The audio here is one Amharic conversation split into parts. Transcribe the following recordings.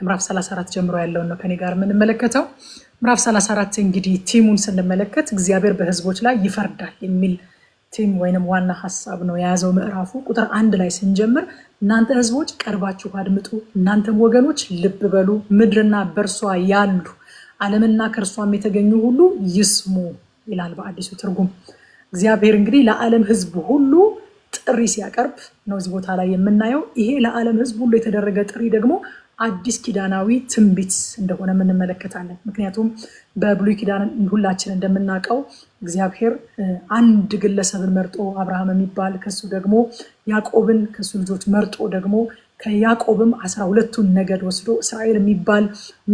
ከምዕራፍ 34 ጀምሮ ያለውን ነው ከኔ ጋር የምንመለከተው። ምዕራፍ 34 እንግዲህ ቲሙን ስንመለከት እግዚአብሔር በህዝቦች ላይ ይፈርዳል የሚል ቲም ወይንም ዋና ሐሳብ ነው የያዘው ምዕራፉ። ቁጥር 1 ላይ ስንጀምር እናንተ ህዝቦች ቀርባችሁ አድምጡ፣ እናንተም ወገኖች ልብ በሉ፣ ምድርና በርሷ ያሉ ዓለምና ከርሷም የተገኙ ሁሉ ይስሙ ይላል በአዲሱ ትርጉም። እግዚአብሔር እንግዲህ ለዓለም ህዝብ ሁሉ ጥሪ ሲያቀርብ ነው እዚህ ቦታ ላይ የምናየው። ይሄ ለዓለም ህዝብ ሁሉ የተደረገ ጥሪ ደግሞ አዲስ ኪዳናዊ ትንቢት እንደሆነ እንመለከታለን። ምክንያቱም በብሉይ ኪዳን ሁላችን እንደምናውቀው እግዚአብሔር አንድ ግለሰብን መርጦ አብርሃም የሚባል ከሱ ደግሞ ያዕቆብን ከሱ ልጆች መርጦ ደግሞ ከያዕቆብም 12ቱን ነገድ ወስዶ እስራኤል የሚባል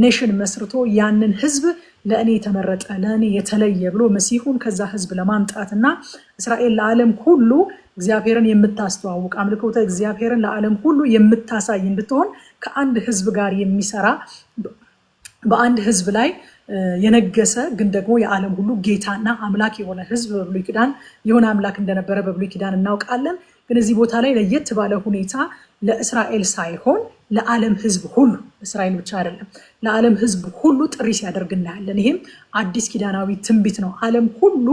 ኔሽን መስርቶ ያንን ህዝብ ለእኔ የተመረጠ ለእኔ የተለየ ብሎ መሲሁን ከዛ ህዝብ ለማምጣትና እስራኤል ለዓለም ሁሉ እግዚአብሔርን የምታስተዋውቅ አምልኮተ እግዚአብሔርን ለዓለም ሁሉ የምታሳይ እንድትሆን ከአንድ ህዝብ ጋር የሚሰራ በአንድ ህዝብ ላይ የነገሰ ግን ደግሞ የዓለም ሁሉ ጌታና አምላክ የሆነ ህዝብ በብሉይ ኪዳን የሆነ አምላክ እንደነበረ በብሉይ ኪዳን እናውቃለን። ግን እዚህ ቦታ ላይ ለየት ባለ ሁኔታ ለእስራኤል ሳይሆን ለዓለም ህዝብ ሁሉ፣ እስራኤል ብቻ አይደለም፣ ለዓለም ህዝብ ሁሉ ጥሪ ሲያደርግ እናያለን። ይሄም አዲስ ኪዳናዊ ትንቢት ነው። ዓለም ሁሉ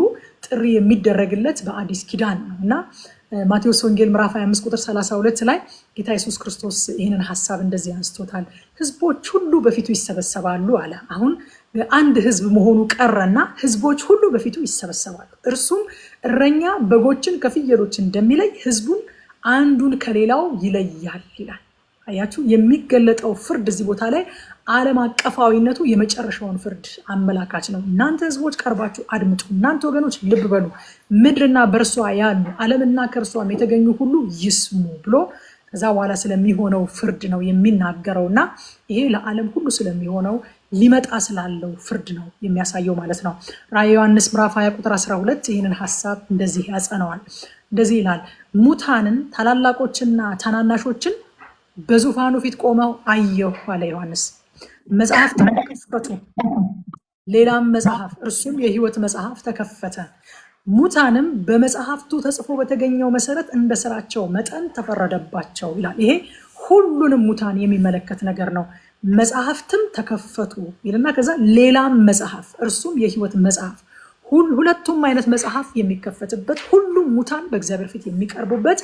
ጥሪ የሚደረግለት በአዲስ ኪዳን ነው እና ማቴዎስ ወንጌል ምዕራፍ 25 ቁጥር 32 ላይ ጌታ ኢየሱስ ክርስቶስ ይህንን ሐሳብ እንደዚህ አንስቶታል። ህዝቦች ሁሉ በፊቱ ይሰበሰባሉ አለ። አሁን አንድ ህዝብ መሆኑ ቀረና ህዝቦች ሁሉ በፊቱ ይሰበሰባሉ። እርሱም እረኛ በጎችን ከፍየሎች እንደሚለይ ህዝቡን አንዱን ከሌላው ይለያል ይላል። አያችሁ፣ የሚገለጠው ፍርድ እዚህ ቦታ ላይ ዓለም አቀፋዊነቱ የመጨረሻውን ፍርድ አመላካች ነው። እናንተ ህዝቦች ቀርባችሁ አድምጡ፣ እናንተ ወገኖች ልብ በሉ፣ ምድርና በርሷ ያሉ ዓለምና ከርሷም የተገኙ ሁሉ ይስሙ ብሎ ከዛ በኋላ ስለሚሆነው ፍርድ ነው የሚናገረውና ይሄ ለዓለም ሁሉ ስለሚሆነው ሊመጣ ስላለው ፍርድ ነው የሚያሳየው ማለት ነው። ራዕየ ዮሐንስ ምዕራፍ 20 ቁጥር 12 ይህንን ሐሳብ እንደዚህ ያጸነዋል። እንደዚህ ይላል፣ ሙታንን ታላላቆችና ታናናሾችን በዙፋኑ ፊት ቆመው አየሁ አለ ዮሐንስ። መጽሐፍት ተከፈቱ፣ ሌላም መጽሐፍ እርሱም የሕይወት መጽሐፍ ተከፈተ። ሙታንም በመጽሐፍቱ ተጽፎ በተገኘው መሰረት እንደ ስራቸው መጠን ተፈረደባቸው ይላል። ይሄ ሁሉንም ሙታን የሚመለከት ነገር ነው። መጽሐፍትም ተከፈቱ ይልና ከዛ ሌላም መጽሐፍ እርሱም የሕይወት መጽሐፍ፣ ሁለቱም አይነት መጽሐፍ የሚከፈትበት፣ ሁሉም ሙታን በእግዚአብሔር ፊት የሚቀርቡበት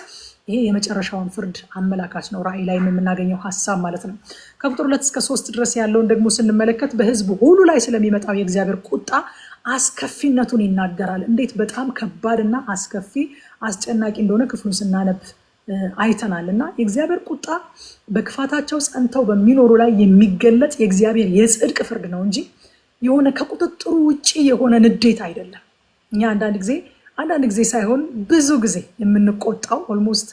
ይሄ የመጨረሻውን ፍርድ አመላካች ነው። ራእይ ላይ የምናገኘው ሐሳብ ማለት ነው። ከቁጥር 2 እስከ 3 ድረስ ያለውን ደግሞ ስንመለከት በህዝቡ ሁሉ ላይ ስለሚመጣው የእግዚአብሔር ቁጣ አስከፊነቱን ይናገራል። እንዴት በጣም ከባድና አስከፊ አስጨናቂ እንደሆነ ክፍሉን ስናነብ አይተናል። እና የእግዚአብሔር ቁጣ በክፋታቸው ጸንተው በሚኖሩ ላይ የሚገለጥ የእግዚአብሔር የጽድቅ ፍርድ ነው እንጂ የሆነ ከቁጥጥሩ ውጪ የሆነ ንዴት አይደለም። እኛ አንዳንድ ጊዜ ሳይሆን ብዙ ጊዜ የምንቆጣው ኦልሞስት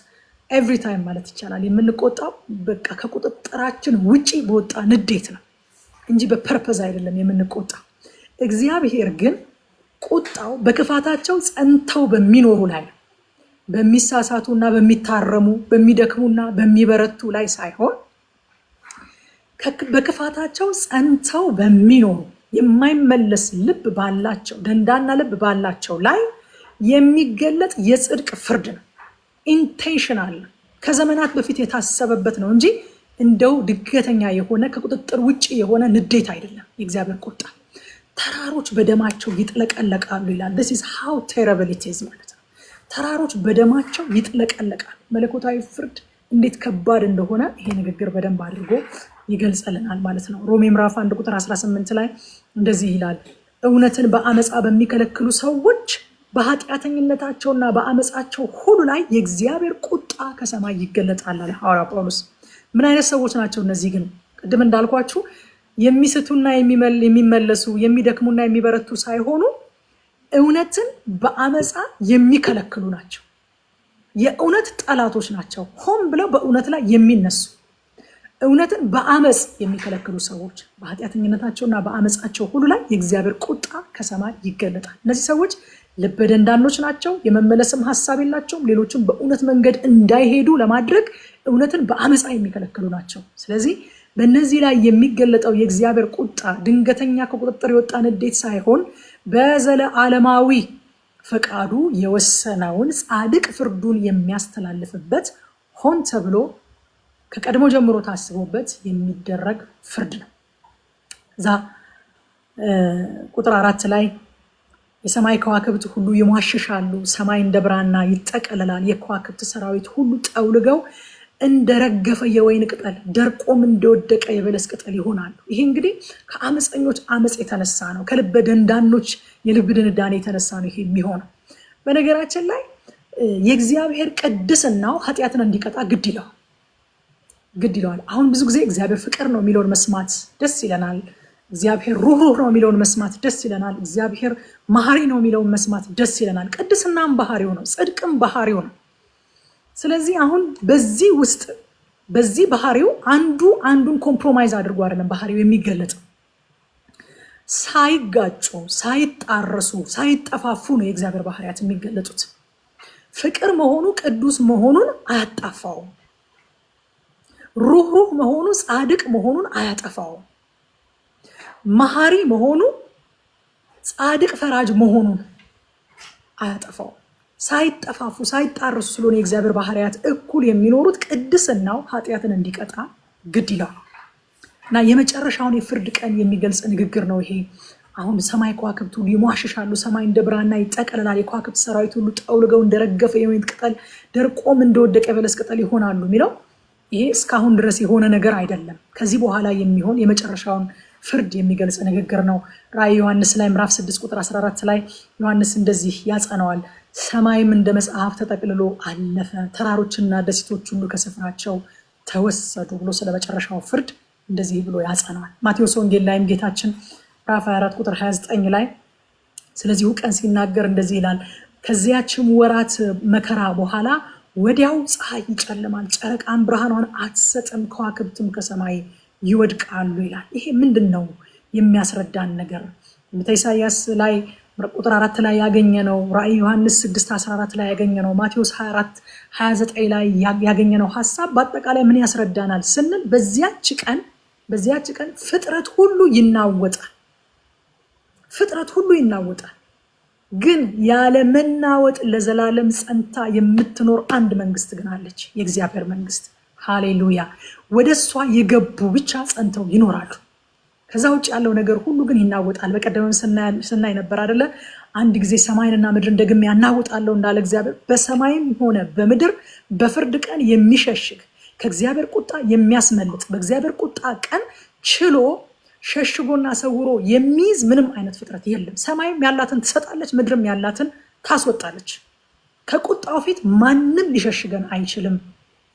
ኤቭሪ ታይም ማለት ይቻላል የምንቆጣው በቃ ከቁጥጥራችን ውጪ በወጣ ንዴት ነው እንጂ በፐርፐዝ አይደለም የምንቆጣው። እግዚአብሔር ግን ቁጣው በክፋታቸው ጸንተው በሚኖሩ ላይ በሚሳሳቱና በሚታረሙ በሚደክሙና በሚበረቱ ላይ ሳይሆን በክፋታቸው ጸንተው በሚኖሩ የማይመለስ ልብ ባላቸው ደንዳና ልብ ባላቸው ላይ የሚገለጥ የጽድቅ ፍርድ ነው። ኢንቴንሽናል ከዘመናት በፊት የታሰበበት ነው እንጂ እንደው ድገተኛ የሆነ ከቁጥጥር ውጭ የሆነ ንዴት አይደለም። የእግዚአብሔር ቁጣ ተራሮች በደማቸው ይጥለቀለቃሉ ይላል። this is how terrible it is ማለት ነው። ተራሮች በደማቸው ይጥለቀለቃሉ። መለኮታዊ ፍርድ እንዴት ከባድ እንደሆነ ይሄ ንግግር በደንብ አድርጎ ይገልጸልናል ማለት ነው። ሮሜ ምዕራፍ 1 ቁጥር 18 ላይ እንደዚህ ይላል፣ እውነትን በአመፃ በሚከለክሉ ሰዎች በኃጢአተኝነታቸውና በአመፃቸው ሁሉ ላይ የእግዚአብሔር ቁጣ ከሰማይ ይገለጣል አለ ሐዋርያ ጳውሎስ። ምን አይነት ሰዎች ናቸው እነዚህ? ግን ቅድም እንዳልኳችሁ የሚስቱና የሚመለሱ የሚደክሙና የሚበረቱ ሳይሆኑ እውነትን በአመፃ የሚከለክሉ ናቸው። የእውነት ጠላቶች ናቸው። ሆን ብለው በእውነት ላይ የሚነሱ እውነትን በአመፅ የሚከለክሉ ሰዎች በኃጢአተኝነታቸውና በአመፃቸው ሁሉ ላይ የእግዚአብሔር ቁጣ ከሰማይ ይገለጣል። እነዚህ ሰዎች ልበ ደንዳኖች ናቸው። የመመለስም ሀሳብ የላቸውም። ሌሎችን በእውነት መንገድ እንዳይሄዱ ለማድረግ እውነትን በአመፃ የሚከለክሉ ናቸው። ስለዚህ በእነዚህ ላይ የሚገለጠው የእግዚአብሔር ቁጣ ድንገተኛ ከቁጥጥር የወጣ ንዴት ሳይሆን በዘለዓለማዊ ፈቃዱ የወሰነውን ጻድቅ ፍርዱን የሚያስተላልፍበት ሆን ተብሎ ከቀድሞ ጀምሮ ታስቦበት የሚደረግ ፍርድ ነው። እዛ ቁጥር 4 ላይ የሰማይ ከዋክብት ሁሉ ይሟሽሻሉ፣ ሰማይ እንደ ብራና ይጠቀለላል፣ የከዋክብት ሰራዊት ሁሉ ጠውልገው እንደረገፈ የወይን ቅጠል ደርቆም እንደወደቀ የበለስ ቅጠል ይሆናሉ። ይሄ እንግዲህ ከአመፀኞች አመፅ የተነሳ ነው። ከልበ ደንዳኖች የልብ ድንዳኔ የተነሳ ነው ይሄ የሚሆነው። በነገራችን ላይ የእግዚአብሔር ቅድስናው ኃጢአትን እንዲቀጣ ግድ ይለዋል። አሁን ብዙ ጊዜ እግዚአብሔር ፍቅር ነው የሚለውን መስማት ደስ ይለናል። እግዚአብሔር ሩህሩህ ነው የሚለውን መስማት ደስ ይለናል። እግዚአብሔር መሐሪ ነው የሚለውን መስማት ደስ ይለናል። ቅድስናም ባህሪው ነው፣ ጽድቅም ባህሪው ነው። ስለዚህ አሁን በዚህ ውስጥ በዚህ ባህሪው አንዱን ኮምፕሮማይዝ አድርጎ አይደለም ባህሪው የሚገለጸው። ሳይጋጩ፣ ሳይጣረሱ፣ ሳይጠፋፉ ነው የእግዚአብሔር ባህሪያት የሚገለጡት። ፍቅር መሆኑ ቅዱስ መሆኑን አያጣፋውም። ሩህሩህ መሆኑ ጻድቅ መሆኑን አያጠፋውም። መሐሪ መሆኑ ጻድቅ ፈራጅ መሆኑን አያጠፋውም። ሳይጠፋፉ ሳይጣረሱ ስለሆነ የእግዚአብሔር ባህሪያት እኩል የሚኖሩት ቅድስናው ኃጢአትን እንዲቀጣ ግድ ይላል እና የመጨረሻውን የፍርድ ቀን የሚገልጽ ንግግር ነው ይሄ። አሁን ሰማይ ከዋክብት ሁሉ ይሟሽሻሉ፣ ሰማይ እንደ ብራና ይጠቀልላል፣ የከዋክብት ሰራዊት ሁሉ ጠውልገው እንደረገፈ የወይን ቅጠል ደርቆም እንደወደቀ የበለስ ቅጠል ይሆናሉ የሚለው ይሄ እስካሁን ድረስ የሆነ ነገር አይደለም። ከዚህ በኋላ የሚሆን የመጨረሻውን ፍርድ የሚገልጽ ንግግር ነው። ራዕይ ዮሐንስ ላይ ምዕራፍ 6 ቁጥር 14 ላይ ዮሐንስ እንደዚህ ያጸነዋል። ሰማይም እንደ መጽሐፍ ተጠቅልሎ አለፈ፣ ተራሮችና ደሴቶች ሁሉ ከስፍራቸው ተወሰዱ ብሎ ስለ መጨረሻው ፍርድ እንደዚህ ብሎ ያጸነዋል። ማቴዎስ ወንጌል ላይም ጌታችን ምዕራፍ 24 ቁጥር 29 ላይ ስለዚሁ ቀን ሲናገር እንደዚህ ይላል፣ ከዚያችም ወራት መከራ በኋላ ወዲያው ፀሐይ ይጨልማል፣ ጨረቃም ብርሃኗን አትሰጥም፣ ከዋክብትም ከሰማይ ይወድቃሉ ይላል። ይሄ ምንድን ነው የሚያስረዳን ነገር? ትንቢተ ኢሳይያስ ላይ ቁጥር 4 ላይ ያገኘነው፣ ራዕይ ዮሐንስ 6:14 ላይ ያገኘነው፣ ማቴዎስ 24:29 ላይ ያገኘነው ሀሳብ በአጠቃላይ ምን ያስረዳናል ስንል በዚያች ቀን ፍጥረት ሁሉ ይናወጣል። ፍጥረት ሁሉ ይናወጣል። ግን ያለ መናወጥ ለዘላለም ጸንታ የምትኖር አንድ መንግስት ግን አለች፣ የእግዚአብሔር መንግስት። ሃሌሉያ! ወደ እሷ የገቡ ብቻ ጸንተው ይኖራሉ። ከዛ ውጭ ያለው ነገር ሁሉ ግን ይናወጣል። በቀደምም ስናይ ነበር አይደለ? አንድ ጊዜ ሰማይንና ምድርን ደግሜ ያናውጣለሁ እንዳለ እግዚአብሔር፣ በሰማይም ሆነ በምድር በፍርድ ቀን የሚሸሽግ ከእግዚአብሔር ቁጣ የሚያስመልጥ በእግዚአብሔር ቁጣ ቀን ችሎ ሸሽጎና ሰውሮ የሚይዝ ምንም አይነት ፍጥረት የለም። ሰማይም ያላትን ትሰጣለች፣ ምድርም ያላትን ታስወጣለች። ከቁጣው ፊት ማንም ሊሸሽገን አይችልም።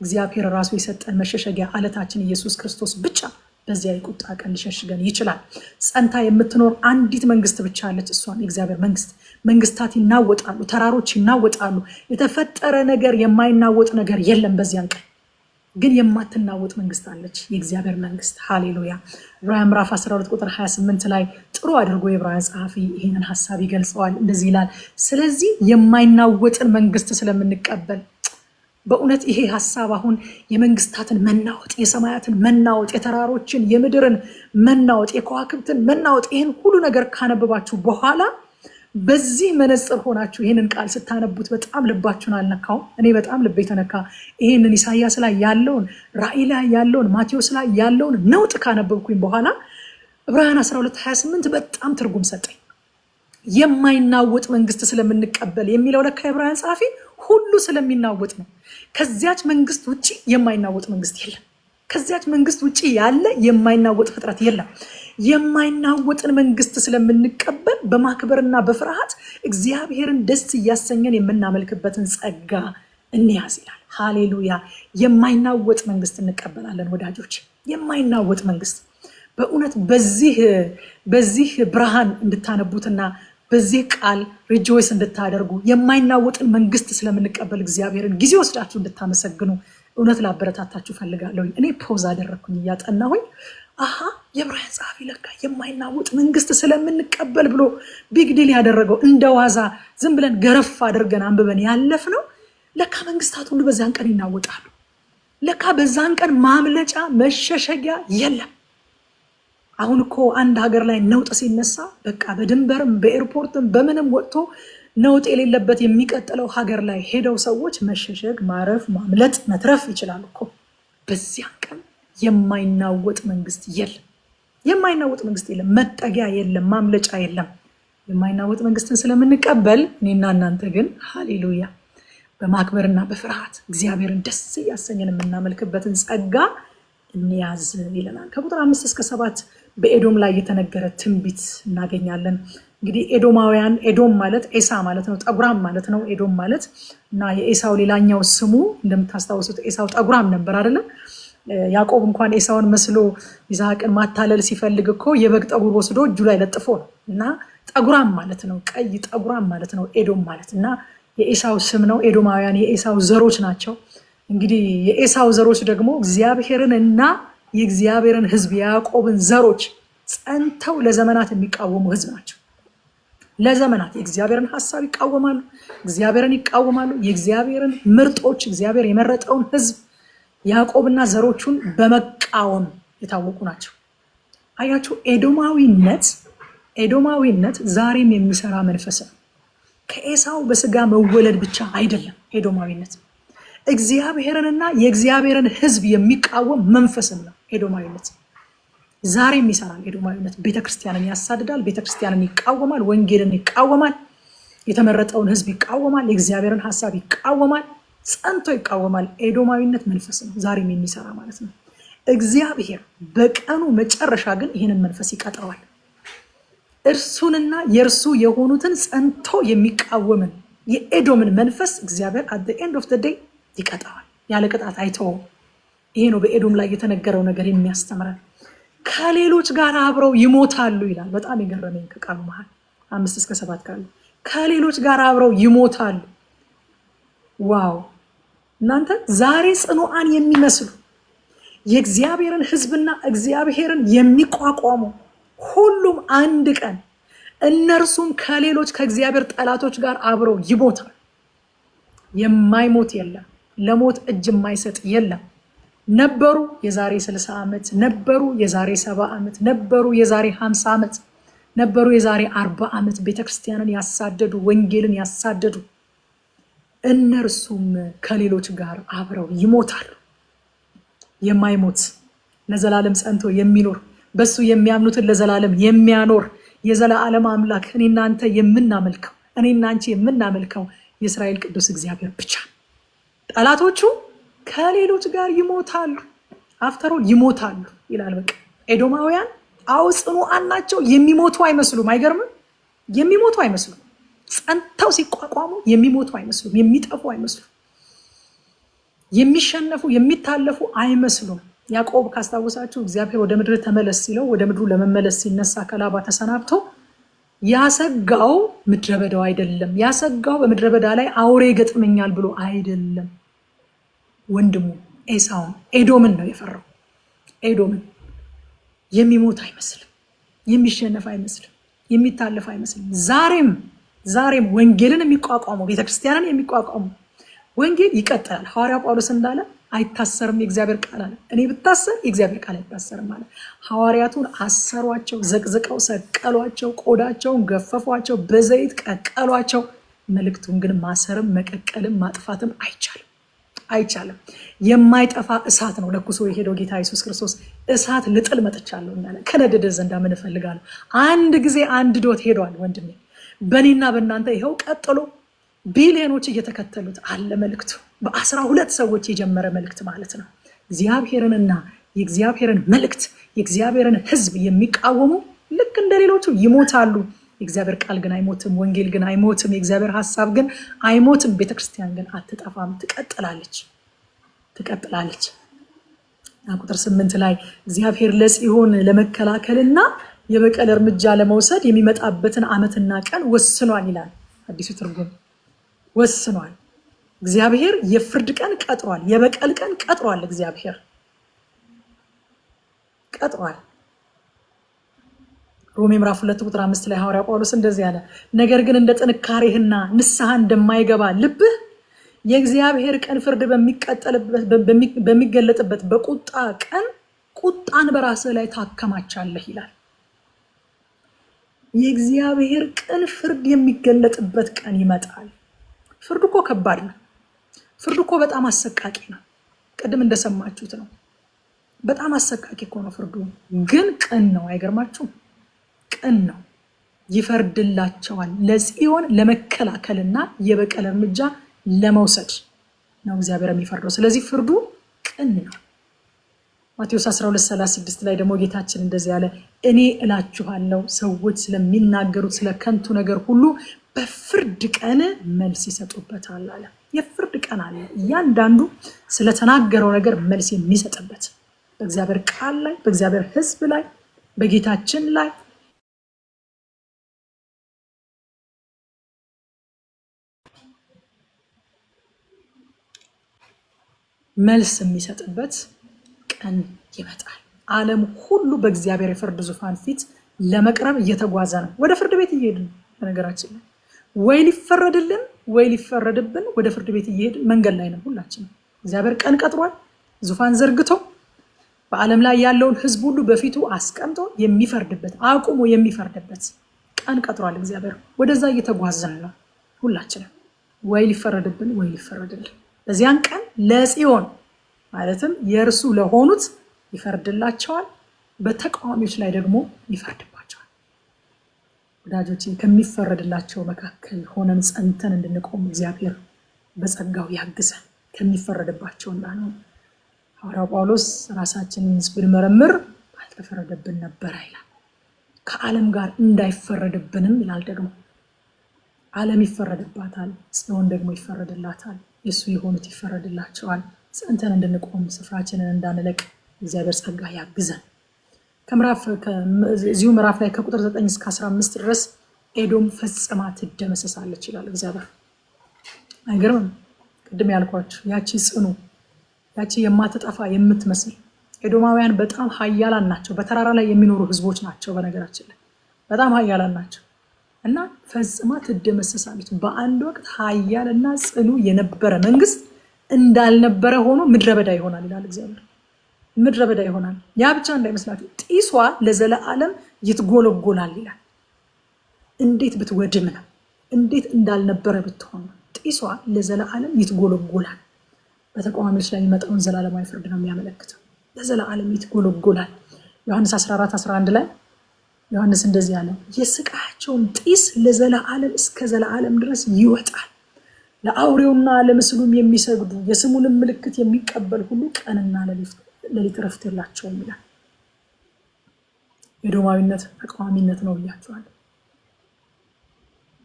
እግዚአብሔር ራሱ የሰጠን መሸሸጊያ አለታችን ኢየሱስ ክርስቶስ ብቻ በዚያ የቁጣ ቀን ሊሸሽገን ይችላል። ጸንታ የምትኖር አንዲት መንግስት ብቻ አለች፣ እሷም የእግዚአብሔር መንግስት። መንግስታት ይናወጣሉ፣ ተራሮች ይናወጣሉ። የተፈጠረ ነገር የማይናወጥ ነገር የለም። በዚያን ቀን ግን የማትናወጥ መንግስት አለች፣ የእግዚአብሔር መንግስት። ሃሌሉያ! ዕብራውያን ምዕራፍ 12 ቁጥር 28 ላይ ጥሩ አድርጎ የዕብራውያን ጸሐፊ ይህንን ሀሳብ ይገልጸዋል። እንደዚህ ይላል፣ ስለዚህ የማይናወጥን መንግስት ስለምንቀበል። በእውነት ይሄ ሀሳብ አሁን የመንግስታትን መናወጥ፣ የሰማያትን መናወጥ፣ የተራሮችን የምድርን መናወጥ፣ የከዋክብትን መናወጥ፣ ይህን ሁሉ ነገር ካነበባችሁ በኋላ በዚህ መነጽር ሆናችሁ ይህንን ቃል ስታነቡት በጣም ልባችሁን አልነካውም? እኔ በጣም ልቤ ተነካ። ይህንን ኢሳያስ ላይ ያለውን፣ ራዕይ ላይ ያለውን፣ ማቴዎስ ላይ ያለውን ነውጥ ካነበብኩኝ በኋላ ዕብራውያን 12:28 በጣም ትርጉም ሰጠኝ። የማይናወጥ መንግስት ስለምንቀበል የሚለው ለካ ዕብራውያን ጸሐፊ ሁሉ ስለሚናወጥ ነው። ከዚያች መንግስት ውጭ የማይናወጥ መንግስት የለም። ከዚያች መንግስት ውጭ ያለ የማይናወጥ ፍጥረት የለም። የማይናወጥን መንግስት ስለምንቀበል በማክበርና በፍርሃት እግዚአብሔርን ደስ እያሰኘን የምናመልክበትን ጸጋ እንያዝ ይላል። ሃሌሉያ! የማይናወጥ መንግስት እንቀበላለን ወዳጆች፣ የማይናወጥ መንግስት። በእውነት በዚህ ብርሃን እንድታነቡትና በዚህ ቃል ሪጆይስ እንድታደርጉ የማይናወጥን መንግስት ስለምንቀበል እግዚአብሔርን ጊዜ ወስዳችሁ እንድታመሰግኑ እውነት ላበረታታችሁ ፈልጋለሁ። እኔ ፖዝ አደረግኩኝ እያጠናሁኝ፣ አሃ የዕብራውያን ጸሐፊ ለካ የማይናወጥ መንግስት ስለምንቀበል ብሎ ቢግ ዲል ያደረገው እንደ ዋዛ ዝም ብለን ገረፍ አድርገን አንብበን ያለፍነው ለካ መንግስታት ሁሉ በዛን ቀን ይናወጣሉ። ለካ በዛን ቀን ማምለጫ መሸሸጊያ የለም። አሁን እኮ አንድ ሀገር ላይ ነውጥ ሲነሳ በቃ በድንበርም በኤርፖርትም በምንም ወጥቶ ነውጥ የሌለበት የሚቀጥለው ሀገር ላይ ሄደው ሰዎች መሸሸግ፣ ማረፍ፣ ማምለጥ፣ መትረፍ ይችላሉ እኮ። በዚያ ቀን የማይናወጥ መንግስት የለም። የማይናወጥ መንግስት የለም። መጠጊያ የለም። ማምለጫ የለም። የማይናወጥ መንግስትን ስለምንቀበል እኔና እናንተ ግን ሃሌሉያ በማክበርና በፍርሃት እግዚአብሔርን ደስ እያሰኘን የምናመልክበትን ጸጋ እንያዝ ይለናል። ከቁጥር 5 እስከ 7 በኤዶም ላይ የተነገረ ትንቢት እናገኛለን። እንግዲህ ኤዶማውያን፣ ኤዶም ማለት ኤሳ ማለት ነው፣ ጠጉራም ማለት ነው ኤዶም ማለት እና የኤሳው ሌላኛው ስሙ እንደምታስታውሱት ኤሳው ጠጉራም ነበር አይደለም። ያዕቆብ እንኳን ኤሳውን መስሎ ይስሐቅን ማታለል ሲፈልግ እኮ የበግ ጠጉር ወስዶ እጁ ላይ ለጥፎ ነው። እና ጠጉራም ማለት ነው፣ ቀይ ጠጉራም ማለት ነው ኤዶም ማለት እና የኤሳው ስም ነው። ኤዶማውያን የኤሳው ዘሮች ናቸው። እንግዲህ የኤሳው ዘሮች ደግሞ እግዚአብሔርን እና የእግዚአብሔርን ሕዝብ የያዕቆብን ዘሮች ጸንተው ለዘመናት የሚቃወሙ ሕዝብ ናቸው። ለዘመናት የእግዚአብሔርን ሐሳብ ይቃወማሉ፣ እግዚአብሔርን ይቃወማሉ። የእግዚአብሔርን ምርጦች እግዚአብሔር የመረጠውን ሕዝብ ያዕቆብና ዘሮቹን በመቃወም የታወቁ ናቸው። አያችሁ፣ ኤዶማዊነት ዛሬም የሚሰራ መንፈስ ነው። ከኤሳው በስጋ መወለድ ብቻ አይደለም። ኤዶማዊነት እግዚአብሔርንና የእግዚአብሔርን ሕዝብ የሚቃወም መንፈስም ነው። ኤዶማዊነት ዛሬም ይሰራል። ኤዶማዊነት ቤተክርስቲያንን ያሳድዳል፣ ቤተክርስቲያንን ይቃወማል፣ ወንጌልን ይቃወማል፣ የተመረጠውን ሕዝብ ይቃወማል፣ የእግዚአብሔርን ሐሳብ ይቃወማል፣ ጸንቶ ይቃወማል። ኤዶማዊነት መንፈስ ነው፣ ዛሬም የሚሰራ ማለት ነው። እግዚአብሔር በቀኑ መጨረሻ ግን ይህንን መንፈስ ይቀጠዋል። እርሱንና የእርሱ የሆኑትን ጸንቶ የሚቃወምን የኤዶምን መንፈስ እግዚአብሔር at the end of the day ይቀጠዋል። ያለ ቅጣት አይተውም። ይሄ ነው በኤዶም ላይ የተነገረው ነገር የሚያስተምረን። ከሌሎች ጋር አብረው ይሞታሉ ይላል። በጣም የገረመኝ ከቃሉ መሃል 5 እስከ 7 ካሉ ከሌሎች ጋር አብረው ይሞታሉ። ዋው! እናንተ ዛሬ ጽኑዓን የሚመስሉ የእግዚአብሔርን ሕዝብና እግዚአብሔርን የሚቋቋሙ ሁሉም አንድ ቀን እነርሱም ከሌሎች ከእግዚአብሔር ጠላቶች ጋር አብረው ይሞታል። የማይሞት የለም፣ ለሞት እጅ የማይሰጥ የለም። ነበሩ የዛሬ 60 ዓመት፣ ነበሩ የዛሬ 70 ዓመት፣ ነበሩ የዛሬ 50 ዓመት፣ ነበሩ የዛሬ 40 ዓመት ቤተክርስቲያንን ያሳደዱ፣ ወንጌልን ያሳደዱ እነርሱም ከሌሎች ጋር አብረው ይሞታሉ። የማይሞት ለዘላለም ጸንቶ የሚኖር በሱ የሚያምኑትን ለዘላለም የሚያኖር የዘላለም አምላክ እኔና አንተ የምናመልከው እኔና አንቺ የምናመልከው የእስራኤል ቅዱስ እግዚአብሔር ብቻ። ጠላቶቹ ከሌሎች ጋር ይሞታሉ፣ አፍተሮል ይሞታሉ ይላል። በቃ ኤዶማውያን ጽኑዓን ናቸው። የሚሞቱ አይመስሉም። አይገርምም? የሚሞቱ አይመስሉም። ጸንተው ሲቋቋሙ የሚሞቱ አይመስሉም፣ የሚጠፉ አይመስሉም፣ የሚሸነፉ የሚታለፉ አይመስሉም። ያዕቆብ ካስታወሳችሁ እግዚአብሔር ወደ ምድር ተመለስ ሲለው ወደ ምድሩ ለመመለስ ሲነሳ ከላባ ተሰናብቶ ያሰጋው ምድረ በዳው አይደለም፣ ያሰጋው በምድረ በዳ ላይ አውሬ ይገጥመኛል ብሎ አይደለም። ወንድሙ ኤሳውን ኤዶምን ነው የፈራው። ኤዶምን የሚሞት አይመስልም፣ የሚሸነፍ አይመስልም፣ የሚታለፍ አይመስልም። ዛሬም ወንጌልን የሚቋቋሙ ቤተክርስቲያንን የሚቋቋሙ ወንጌል ይቀጥላል። ሐዋርያው ጳውሎስ እንዳለ አይታሰርም የእግዚአብሔር ቃል አለ። እኔ ብታሰር የእግዚአብሔር ቃል አይታሰርም አለ። ሐዋርያቱን አሰሯቸው፣ ዘቅዝቀው ሰቀሏቸው፣ ቆዳቸውን ገፈፏቸው፣ በዘይት ቀቀሏቸው። መልእክቱን ግን ማሰርም መቀቀልም ማጥፋትም አይቻልም። የማይጠፋ እሳት ነው ለኩሶ የሄደው ጌታ ኢየሱስ ክርስቶስ። እሳት ልጥል መጥቻለሁ እንዳለ ከነደደ ዘንዳ ምን እፈልጋለሁ? አንድ ጊዜ አንድ ዶት ሄዷል ወንድሜ። በእኔና በእናንተ ይኸው ቀጥሎ ቢሊዮኖች እየተከተሉት አለ መልእክቱ። በ12 ሰዎች የጀመረ መልእክት ማለት ነው። እግዚአብሔርንና የእግዚአብሔርን መልእክት የእግዚአብሔርን ሕዝብ የሚቃወሙ ልክ እንደሌሎቹ ይሞታሉ። የእግዚአብሔር ቃል ግን አይሞትም። ወንጌል ግን አይሞትም። የእግዚአብሔር ሐሳብ ግን አይሞትም። ቤተክርስቲያን ግን አትጠፋም፣ ትቀጥላለች። ቁጥር 8 ላይ እግዚአብሔር ለጽዮን ለመከላከልና የበቀል እርምጃ ለመውሰድ የሚመጣበትን ዓመትና ቀን ወስኗል ይላል አዲሱ ትርጉም። ወስኗል። እግዚአብሔር የፍርድ ቀን ቀጥሯል፣ የበቀል ቀን ቀጥሯል። እግዚአብሔር ቀጥሯል። ሮሜ ምዕራፍ 2 ቁጥር 5 ላይ ሐዋርያው ጳውሎስ እንደዚህ አለ፣ ነገር ግን እንደ ጥንካሬህና ንስሐ እንደማይገባ ልብህ የእግዚአብሔር ቀን ፍርድ በሚገለጥበት በቁጣ ቀን ቁጣን በራስህ ላይ ታከማቻለህ ይላል። የእግዚአብሔር ቀን ፍርድ የሚገለጥበት ቀን ይመጣል። ፍርድ እኮ ከባድ ነው። ፍርድ እኮ በጣም አሰቃቂ ነው። ቅድም እንደሰማችሁት ነው። በጣም አሰቃቂ እኮ ነው ፍርዱ፣ ግን ቅን ነው። አይገርማችሁም? ቅን ነው። ይፈርድላቸዋል ለጽዮን ለመከላከልና የበቀል እርምጃ ለመውሰድ ነው እግዚአብሔር የሚፈርደው። ስለዚህ ፍርዱ ቅን ነው። ማቴዎስ 12:36 ላይ ደግሞ ጌታችን እንደዚህ ያለ፣ እኔ እላችኋለሁ ሰዎች ስለሚናገሩት ስለ ከንቱ ነገር ሁሉ በፍርድ ቀን መልስ ይሰጡበታል አለ። የፍርድ ቀን አለ፣ እያንዳንዱ ስለተናገረው ነገር መልስ የሚሰጥበት በእግዚአብሔር ቃል ላይ፣ በእግዚአብሔር ሕዝብ ላይ፣ በጌታችን ላይ መልስ የሚሰጥበት ቀን ይመጣል። ዓለም ሁሉ በእግዚአብሔር የፍርድ ዙፋን ፊት ለመቅረብ እየተጓዘ ነው። ወደ ፍርድ ቤት እየሄድን በነገራችን ላይ ወይ ሊፈረድልን ወይ ሊፈረድብን ወደ ፍርድ ቤት እየሄድን መንገድ ላይ ነው ሁላችንም። እግዚአብሔር ቀን ቀጥሯል፣ ዙፋን ዘርግቶ በዓለም ላይ ያለውን ሕዝብ ሁሉ በፊቱ አስቀምጦ የሚፈርድበት አቁሞ የሚፈርድበት ቀን ቀጥሯል እግዚአብሔር። ወደዛ እየተጓዘን ነው ሁላችንም፣ ወይ ሊፈረድብን ወይ ሊፈረድልን። በዚያን ቀን ለጽዮን ማለትም የእርሱ ለሆኑት ይፈርድላቸዋል፣ በተቃዋሚዎች ላይ ደግሞ ይፈርድባቸዋል። ወዳጆች ከሚፈረድላቸው መካከል ሆነን ጸንተን እንድንቆም እግዚአብሔር በጸጋው ያግዘን። ከሚፈረድባቸው እንዳንሆን ሐዋርያው ጳውሎስ ራሳችንን ብንመረምር ባልተፈረደብን ነበር ይላል። ከዓለም ጋር እንዳይፈረድብንም ይላል። ደግሞ ዓለም ይፈረድባታል፣ ጽዮን ደግሞ ይፈረድላታል። የእሱ የሆኑት ይፈረድላቸዋል። ጸንተን እንድንቆም ስፍራችንን እንዳንለቅ እግዚአብሔር ጸጋ ያግዘን። እዚሁ ምዕራፍ ላይ ከቁጥር 9 እስከ 15 ድረስ ኤዶም ፈጽማ ትደመሰሳለች ይላል እግዚአብሔር። አይገርምም? ቅድም ያልኳችሁ ያቺ ጽኑ፣ ያቺ የማትጠፋ የምትመስል ኤዶማውያን በጣም ኃያላን ናቸው። በተራራ ላይ የሚኖሩ ህዝቦች ናቸው። በነገራችን ላይ በጣም ኃያላን ናቸው እና ፈጽማ ትደመሰሳለች። በአንድ ወቅት ኃያልና ጽኑ የነበረ መንግስት እንዳልነበረ ሆኖ ምድረ በዳ ይሆናል ይላል እግዚአብሔር። ምድረ በዳ ይሆናል። ያ ብቻ እንዳይመስላችሁ ጢሷ ለዘለዓለም ይትጎለጎላል ይላል። እንዴት ብትወድም ነው! እንዴት እንዳልነበረ ብትሆን ነው! ጢሷ ለዘለዓለም ይትጎለጎላል። በተቃዋሚዎች ላይ የሚመጣውን ዘላለማዊ ፍርድ ነው የሚያመለክተው። ለዘለዓለም ይትጎለጎላል። ዮሐንስ 14:11 ላይ ዮሐንስ እንደዚህ አለ፣ የስቃያቸውን ጢስ ለዘለዓለም እስከ ዘላለም ድረስ ይወጣል። ለአውሬውና ለምስሉም የሚሰግዱ የስሙንም ምልክት የሚቀበል ሁሉ ቀንና ሌሊት ረፍት የላቸውም ይላል። የኤዶማዊነት ተቃዋሚነት ነው ብያቸዋለሁ።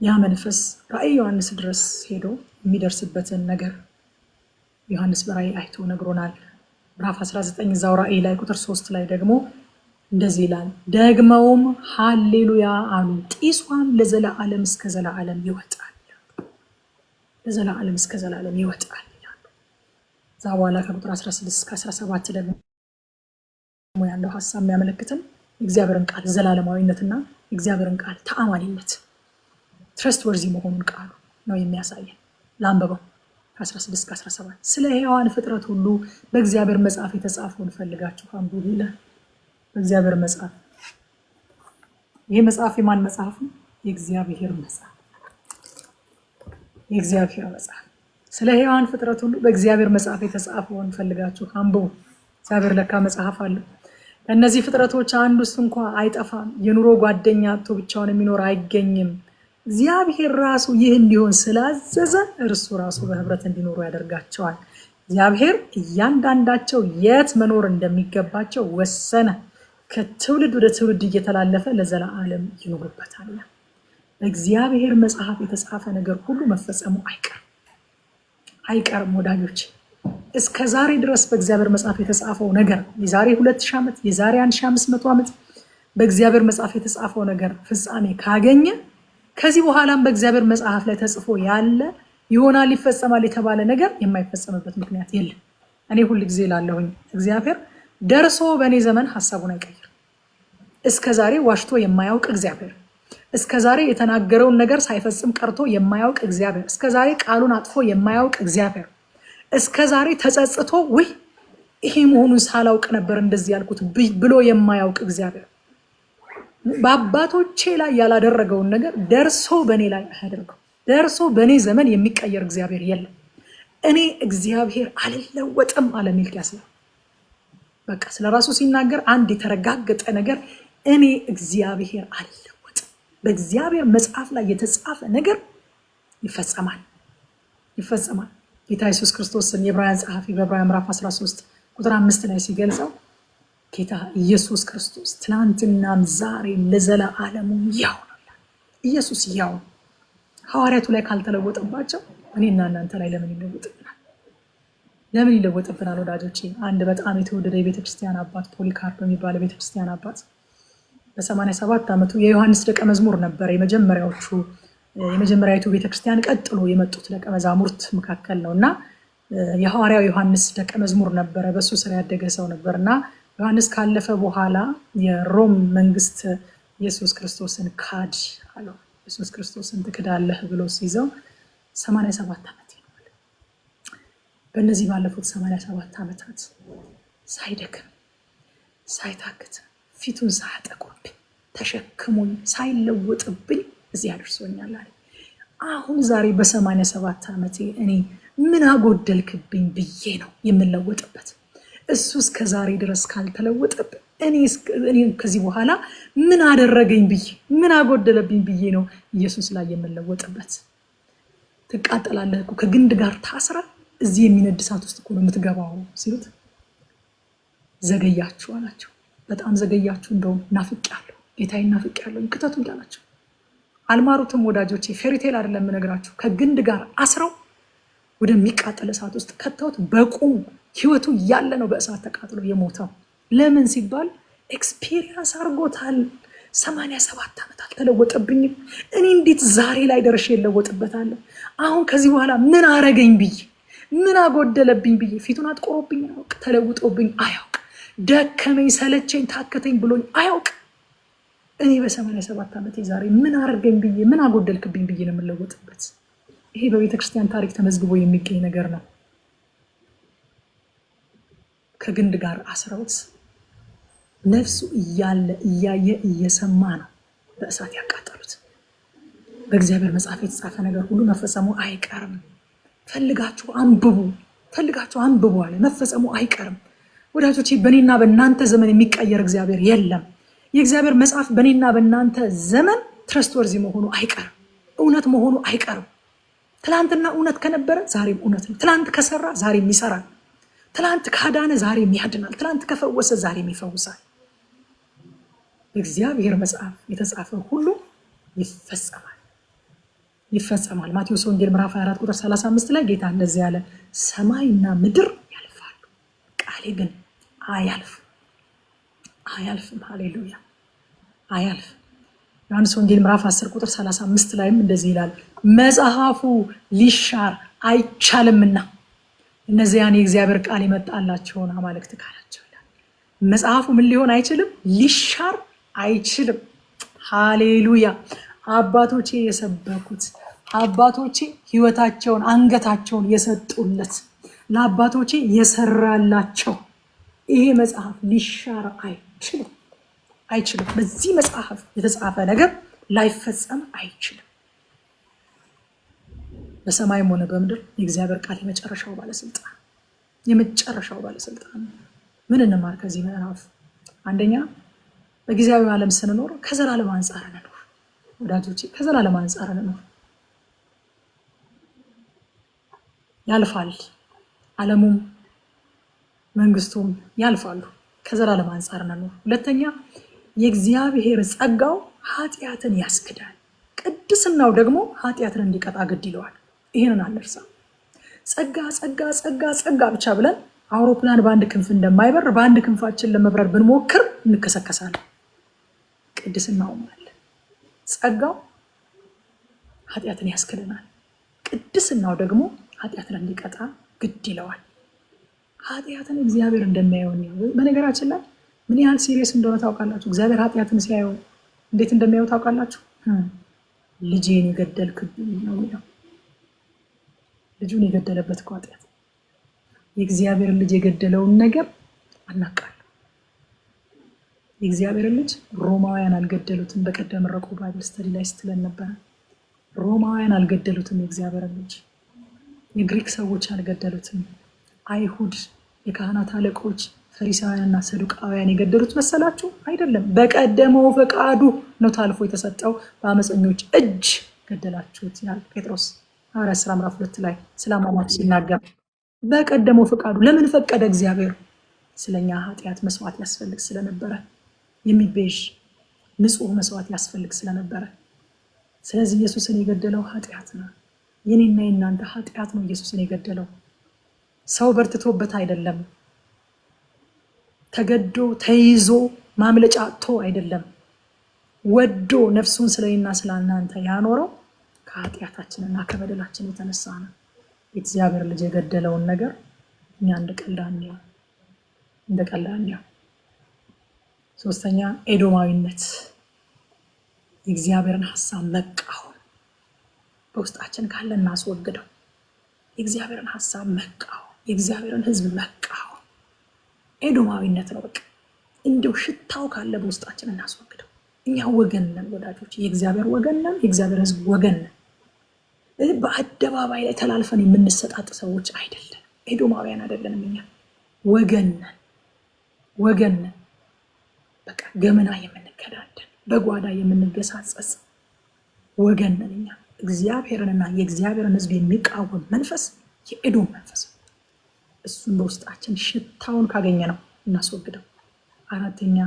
ያ መንፈስ ራእይ ዮሐንስ ድረስ ሄዶ የሚደርስበትን ነገር ዮሐንስ በራእይ አይቶ ነግሮናል። ምዕራፍ 19 እዛው ራእይ ላይ ቁጥር 3 ላይ ደግሞ እንደዚህ ይላል፣ ደግመውም ሃሌሉያ አሉ፣ ጢሷም ለዘላለም እስከ ዘላለም ይወጣል። ለዘላለም እስከ ዘላለም ይወጣል ይላሉ። እዛ በኋላ ከቁጥር 16 እስከ 17 ደግሞ ያለው ሀሳብ የሚያመለክተን የእግዚአብሔርን ቃል ዘላለማዊነትና የእግዚአብሔርን ቃል ተአማኒነት ትረስት ወርዚ መሆኑን ቃሉ ነው የሚያሳየን። ለአንበባው 16 እስከ 17 ስለ ሕያዋን ፍጥረት ሁሉ በእግዚአብሔር መጽሐፍ የተጻፈውን ፈልጋችሁ አንብቡ ይላል። በእግዚአብሔር መጽሐፍ። ይሄ መጽሐፍ የማን መጽሐፍ ነው? የእግዚአብሔር መጽሐፍ። የእግዚአብሔር መጽሐፍ። ስለ ሕያዋን ፍጥረት ሁሉ በእግዚአብሔር መጽሐፍ የተጻፈውን ፈልጋችሁ አንብቡ። እግዚአብሔር ለካ መጽሐፍ አለው። ከእነዚህ ፍጥረቶች አንዱስ እንኳ አይጠፋም። የኑሮ ጓደኛ አጥቶ ብቻውን የሚኖር አይገኝም። እግዚአብሔር ራሱ ይህ እንዲሆን ስላዘዘ እርሱ ራሱ በህብረት እንዲኖሩ ያደርጋቸዋል። እግዚአብሔር እያንዳንዳቸው የት መኖር እንደሚገባቸው ወሰነ። ከትውልድ ወደ ትውልድ እየተላለፈ ለዘላለም ይኖርበታል። በእግዚአብሔር መጽሐፍ የተጻፈ ነገር ሁሉ መፈጸሙ አይቀርም ወዳጆች። እስከ ዛሬ ድረስ በእግዚአብሔር መጽሐፍ የተጻፈው ነገር የዛሬ 2000 ዓመት የዛሬ 1500 ዓመት በእግዚአብሔር መጽሐፍ የተጻፈው ነገር ፍጻሜ ካገኘ ከዚህ በኋላም በእግዚአብሔር መጽሐፍ ላይ ተጽፎ ያለ ይሆናል ይፈጸማል የተባለ ነገር የማይፈጸምበት ምክንያት የለም። እኔ ሁል ጊዜ ላለሁኝ እግዚአብሔር ደርሶ በእኔ ዘመን ሐሳቡን አይቀይር። እስከ ዛሬ ዋሽቶ የማያውቅ እግዚአብሔር፣ እስከ ዛሬ የተናገረውን ነገር ሳይፈጽም ቀርቶ የማያውቅ እግዚአብሔር፣ እስከ ዛሬ ቃሉን አጥፎ የማያውቅ እግዚአብሔር፣ እስከ ዛሬ ተጸጽቶ ውይ ይሄ መሆኑን ሳላውቅ ነበር እንደዚህ ያልኩት ብሎ የማያውቅ እግዚአብሔር፣ በአባቶቼ ላይ ያላደረገውን ነገር ደርሶ በእኔ ላይ አያደርገው። ደርሶ በእኔ ዘመን የሚቀየር እግዚአብሔር የለም። እኔ እግዚአብሔር አልለወጥም አለ ሚልክያስ ነው። በቃ ስለራሱ ሲናገር አንድ የተረጋገጠ ነገር እኔ እግዚአብሔር አልለወጥም። በእግዚአብሔር መጽሐፍ ላይ የተጻፈ ነገር ይፈጸማል። ጌታ ኢየሱስ ክርስቶስን የዕብራውያን ጸሐፊ በዕብራውያን ምዕራፍ 13 ቁጥር 5 ላይ ሲገልጸው ጌታ ኢየሱስ ክርስቶስ ትናንትናም ዛሬም ለዘለዓለሙ ያው ነው። ኢየሱስ ያው ሐዋርያቱ ላይ ካልተለወጠባቸው እኔና እናንተ ላይ ለምን ይለወጥብናል? ለምን ይለወጥብናል? ወዳጆቼ አንድ በጣም የተወደደ የቤተክርስቲያን አባት ፖሊካርፕ የሚባል የቤተክርስቲያን አባት በ87 ዓመቱ የዮሐንስ ደቀ መዝሙር ነበር። የመጀመሪያዊቱ ቤተክርስቲያን ቀጥሎ የመጡት ደቀ መዛሙርት መካከል ነው እና የሐዋርያው ዮሐንስ ደቀ መዝሙር ነበረ። በሱ ስር ያደገ ሰው ነበርና ዮሐንስ ካለፈ በኋላ የሮም መንግስት ኢየሱስ ክርስቶስን ካድ አለው። ኢየሱስ ክርስቶስን ትክዳለህ ብሎ ሲይዘው 87 ዓመት ይሆናል። በእነዚህ ባለፉት 87 ዓመታት ሳይደክም ሳይታክት ፊቱን ሳያጠቁርብኝ ተሸክሞኝ ሳይለወጥብኝ እዚህ አድርሶኛል አለ። አሁን ዛሬ በ87 ዓመቴ እኔ ምን አጎደልክብኝ ብዬ ነው የምለወጥበት? እሱ እስከ ዛሬ ድረስ ካልተለወጠብኝ እኔ ከዚህ በኋላ ምን አደረገኝ ብዬ ምን አጎደለብኝ ብዬ ነው ኢየሱስ ላይ የምለወጥበት? ትቃጠላለህ እኮ ከግንድ ጋር ታስራ እዚህ የሚነድ እሳት ውስጥ እኮ ነው የምትገባው ሲሉት ዘገያችሁ አላቸው። በጣም ዘገያችሁ፣ እንደውም ናፍቄያለሁ፣ ጌታዬን ናፍቄያለሁ፣ ክተቱኝ አላቸው። አልማሩትም ወዳጆቼ፣ ፌሪቴል አይደለም የምነግራችሁ። ከግንድ ጋር አስረው ወደሚቃጠል እሳት ውስጥ ከተውት በቁም ህይወቱ ያለ ነው በእሳት ተቃጥሎ የሞተው። ለምን ሲባል ኤክስፒሪየንስ አድርጎታል። 87 ዓመት አልተለወጠብኝም፣ እኔ እንዴት ዛሬ ላይ ደርሼ እለወጥበታለሁ? አሁን ከዚህ በኋላ ምን አረገኝ ብዬ ምን አጎደለብኝ ብዬ ፊቱን አጥቆሮብኝ አያውቅ፣ ተለውጦብኝ አያውቅ፣ ደከመኝ ሰለቸኝ ታከተኝ ብሎኝ አያውቅ። እኔ በ87 ዓመቴ ዛሬ ምን አረገኝ ብዬ ምን አጎደልክብኝ ብዬ ነው የምለወጥበት? ይሄ በቤተክርስቲያን ታሪክ ተመዝግቦ የሚገኝ ነገር ነው። ከግንድ ጋር አስረውት ነፍሱ እያለ እያየ እየሰማ ነው በእሳት ያቃጠሉት። በእግዚአብሔር መጽሐፍ የተጻፈ ነገር ሁሉ መፈጸሙ አይቀርም። ፈልጋችሁ አንብቡ አለ። መፈጸሙ አይቀርም ወዳጆቼ። በእኔና በእናንተ ዘመን የሚቀየር እግዚአብሔር የለም። የእግዚአብሔር መጽሐፍ በእኔና በእናንተ ዘመን ትረስትወርዚ መሆኑ አይቀርም፣ እውነት መሆኑ አይቀርም። ትላንትና እውነት ከነበረ ዛሬም እውነት ነው። ትላንት ከሰራ ዛሬም ይሰራል። ትላንት ካዳነ ዛሬም ያድናል። ትላንት ከፈወሰ ዛሬም ይፈውሳል። በእግዚአብሔር መጽሐፍ የተጻፈ ሁሉ ይፈጸማል። ማቴዎስ ወንጌል ምዕራፍ 24 ቁጥር 35 ላይ ጌታ እንደዚህ ያለ፣ ሰማይና ምድር ያልፋሉ ቃሌ ግን አያልፍም። ሃሌሉያ አያልፍም። ዮሐንስ ወንጌል ምዕራፍ 10 ቁጥር 35 ላይም እንደዚህ ይላል፣ መጽሐፉ ሊሻር አይቻልምና እነዚያን የእግዚአብሔር ቃል የመጣላቸውን አማልክት ካላቸው ይላል። መጽሐፉ ምን ሊሆን አይችልም? ሊሻር አይችልም። ሃሌሉያ። አባቶቼ የሰበኩት፣ አባቶቼ ህይወታቸውን አንገታቸውን የሰጡለት፣ ለአባቶቼ የሰራላቸው ይሄ መጽሐፍ ሊሻር አይችልም። በዚህ መጽሐፍ የተጻፈ ነገር ላይፈጸም አይችልም። በሰማይም ሆነ በምድር የእግዚአብሔር ቃል የመጨረሻው ባለስልጣን። ምን እንማር ከዚህ ምዕራፍ? አንደኛ በጊዜያዊ ዓለም ስንኖር ከዘላለም አንጻር እንኖር ወዳጆቼ፣ ከዘላለም አንጻር እንኖር። ያልፋል፣ ዓለሙም መንግስቱም ያልፋሉ። ከዘላለም አንጻር እንኖር። ሁለተኛ የእግዚአብሔር ጸጋው ኃጢአትን ያስክዳል፣ ቅድስናው ደግሞ ኃጢአትን እንዲቀጣ ግድ ይለዋል። ይሄንን አንርሳ። ጸጋ ብቻ ብለን አውሮፕላን በአንድ ክንፍ እንደማይበር በአንድ ክንፋችን ለመብረር ብንሞክር እንከሰከሳለን። ቅድስናውም አለ። ጸጋው ኃጢአትን ያስክደናል፣ ቅድስናው ደግሞ ኃጢአትን እንዲቀጣ ግድ ይለዋል። ኃጢአትን እግዚአብሔር እንደሚያየው ነው። በነገራችን ላይ ምን ያህል ሲሪየስ እንደሆነ ታውቃላችሁ? እግዚአብሔር ኃጢአትን ሲያየው እንዴት እንደሚያየው ታውቃላችሁ? ልጄን የገደልክብኝ ነው የሚለው። ልጁን የገደለበት እኮ ኃጢአት፣ የእግዚአብሔርን ልጅ የገደለውን ነገር አናውቃለን። የእግዚአብሔርን ልጅ ሮማውያን አልገደሉትም። በቀደም ረቆ ባይብል ስተዲ ላይ ስትለን ነበረ። ሮማውያን አልገደሉትም የእግዚአብሔርን ልጅ። የግሪክ ሰዎች አልገደሉትም። አይሁድ የካህናት አለቆች ፈሪሳውያንና ሰዱቃውያን የገደሉት መሰላችሁ? አይደለም። በቀደመው ፈቃዱ ነው ታልፎ የተሰጠው። በአመፀኞች እጅ ገደላችሁት ያል ጴጥሮስ ሐዋርያት ሥራ ምዕራፍ 2 ላይ ስለ አሟሟቱ ሲናገር በቀደመው ፈቃዱ። ለምን ፈቀደ እግዚአብሔር? ስለኛ ኃጢአት መስዋዕት ያስፈልግ ስለነበረ፣ የሚቤዥ ንጹህ መስዋዕት ያስፈልግ ስለነበረ። ስለዚህ ኢየሱስን የገደለው ኃጢአት ነው። የኔና የናንተ ኃጢአት ነው ኢየሱስን የገደለው። ሰው በርትቶበት አይደለም፣ ተገዶ ተይዞ ማምለጫ አጥቶ አይደለም። ወዶ ነፍሱን ስለኔና ስለናንተ ያኖረው ከኃጢአታችንና ከበደላችን የተነሳ ነው። የእግዚአብሔር ልጅ የገደለውን ነገር እኛ እንደ ቀላኛ። ሶስተኛ ኤዶማዊነት፣ የእግዚአብሔርን ሐሳብ መቃወም። በውስጣችን ካለ እናስወግደው። የእግዚአብሔርን ሐሳብ መቃወም፣ የእግዚአብሔርን ሕዝብ መቃወም ኤዶማዊነት ነው። በቃ እንደው ሽታው ካለ በውስጣችን እናስወግደው። እኛ ወገን ነን ወዳጆች፣ የእግዚአብሔር ወገን ነን፣ የእግዚአብሔር ሕዝብ ወገን ነን። በአደባባይ ላይ ተላልፈን የምንሰጣጥ ሰዎች አይደለን። ኤዶማውያን አይደለንም። እኛ ወገን ነን። በቃ ገመና የምንከዳደን፣ በጓዳ የምንገሳጸስ ወገን ነን እኛ። እግዚአብሔርንና የእግዚአብሔርን ሕዝብ የሚቃወም መንፈስ የኤዶም መንፈስ። እሱን በውስጣችን ሽታውን ካገኘ ነው እናስወግደው። አራተኛ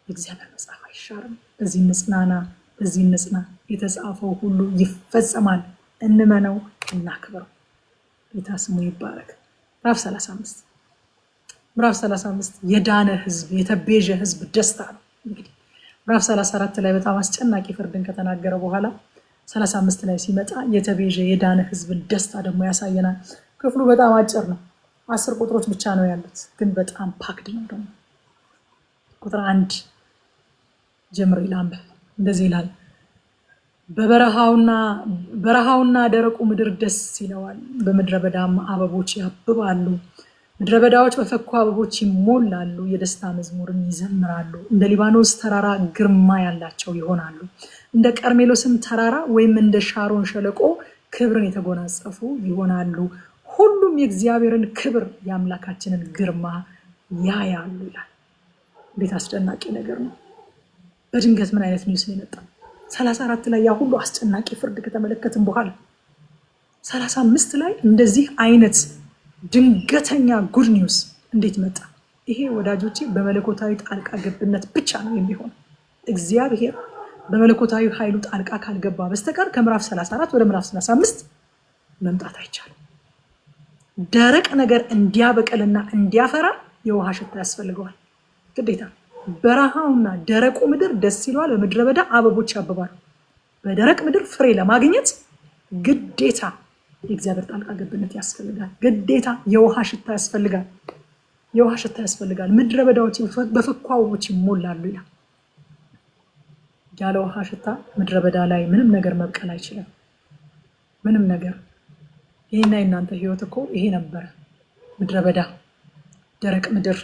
የእግዚአብሔር መጽሐፍ አይሻርም። በዚህ እንጽና። የተጻፈው ሁሉ ይፈጸማል። እንመነው፣ እናክብረው። ጌታ ስሙ ይባረክ። ምዕራፍ 35 የዳነ ህዝብ፣ የተቤዠ ህዝብ ደስታ ነው። እንግዲህ ምዕራፍ 34 ላይ በጣም አስጨናቂ ፍርድን ከተናገረ በኋላ 35 ላይ ሲመጣ የተቤዠ የዳነ ህዝብን ደስታ ደግሞ ያሳየናል። ክፍሉ በጣም አጭር ነው። 10 ቁጥሮች ብቻ ነው ያሉት፣ ግን በጣም ፓክድ ነው። ደግሞ ቁጥር 1 ጀምሮ ላንብብ። እንደዚህ ይላል። በረሃውና ደረቁ ምድር ደስ ይለዋል፣ በምድረ በዳም አበቦች ያብባሉ። ምድረ በዳዎች በፈኩ አበቦች ይሞላሉ፣ የደስታ መዝሙርም ይዘምራሉ። እንደ ሊባኖስ ተራራ ግርማ ያላቸው ይሆናሉ፣ እንደ ቀርሜሎስም ተራራ ወይም እንደ ሻሮን ሸለቆ ክብርን የተጎናጸፉ ይሆናሉ። ሁሉም የእግዚአብሔርን ክብር የአምላካችንን ግርማ ያያሉ ይላል። እንዴት አስደናቂ ነገር ነው! በድንገት ምን አይነት ኒውስ ነው የመጣው? 34 ላይ ያ ሁሉ አስጨናቂ ፍርድ ከተመለከትን በኋላ 35 ላይ እንደዚህ አይነት ድንገተኛ ጉድ ኒውስ እንዴት መጣ? ይሄ ወዳጆቼ በመለኮታዊ ጣልቃ ገብነት ብቻ ነው የሚሆነው። እግዚአብሔር በመለኮታዊ ኃይሉ ጣልቃ ካልገባ በስተቀር ከምዕራፍ 34 ወደ ምዕራፍ 35 መምጣት አይቻልም። ደረቅ ነገር እንዲያበቅልና እንዲያፈራ የውሃ ሽታ ያስፈልገዋል ግዴታ። በረሃውና ደረቁ ምድር ደስ ይለዋል፣ በምድረ በዳ አበቦች ያብባሉ። በደረቅ ምድር ፍሬ ለማግኘት ግዴታ የእግዚአብሔር ጣልቃ ገብነት ያስፈልጋል። ግዴታ የውሃ ሽታ ያስፈልጋል። ምድረ በዳዎች በፈኩ አበቦች ይሞላሉ ይላል። ያለ ውሃ ሽታ ምድረ በዳ ላይ ምንም ነገር መብቀል አይችልም። ምንም ነገር። ይሄና የእናንተ ህይወት እኮ ይሄ ነበረ፣ ምድረ በዳ፣ ደረቅ ምድር።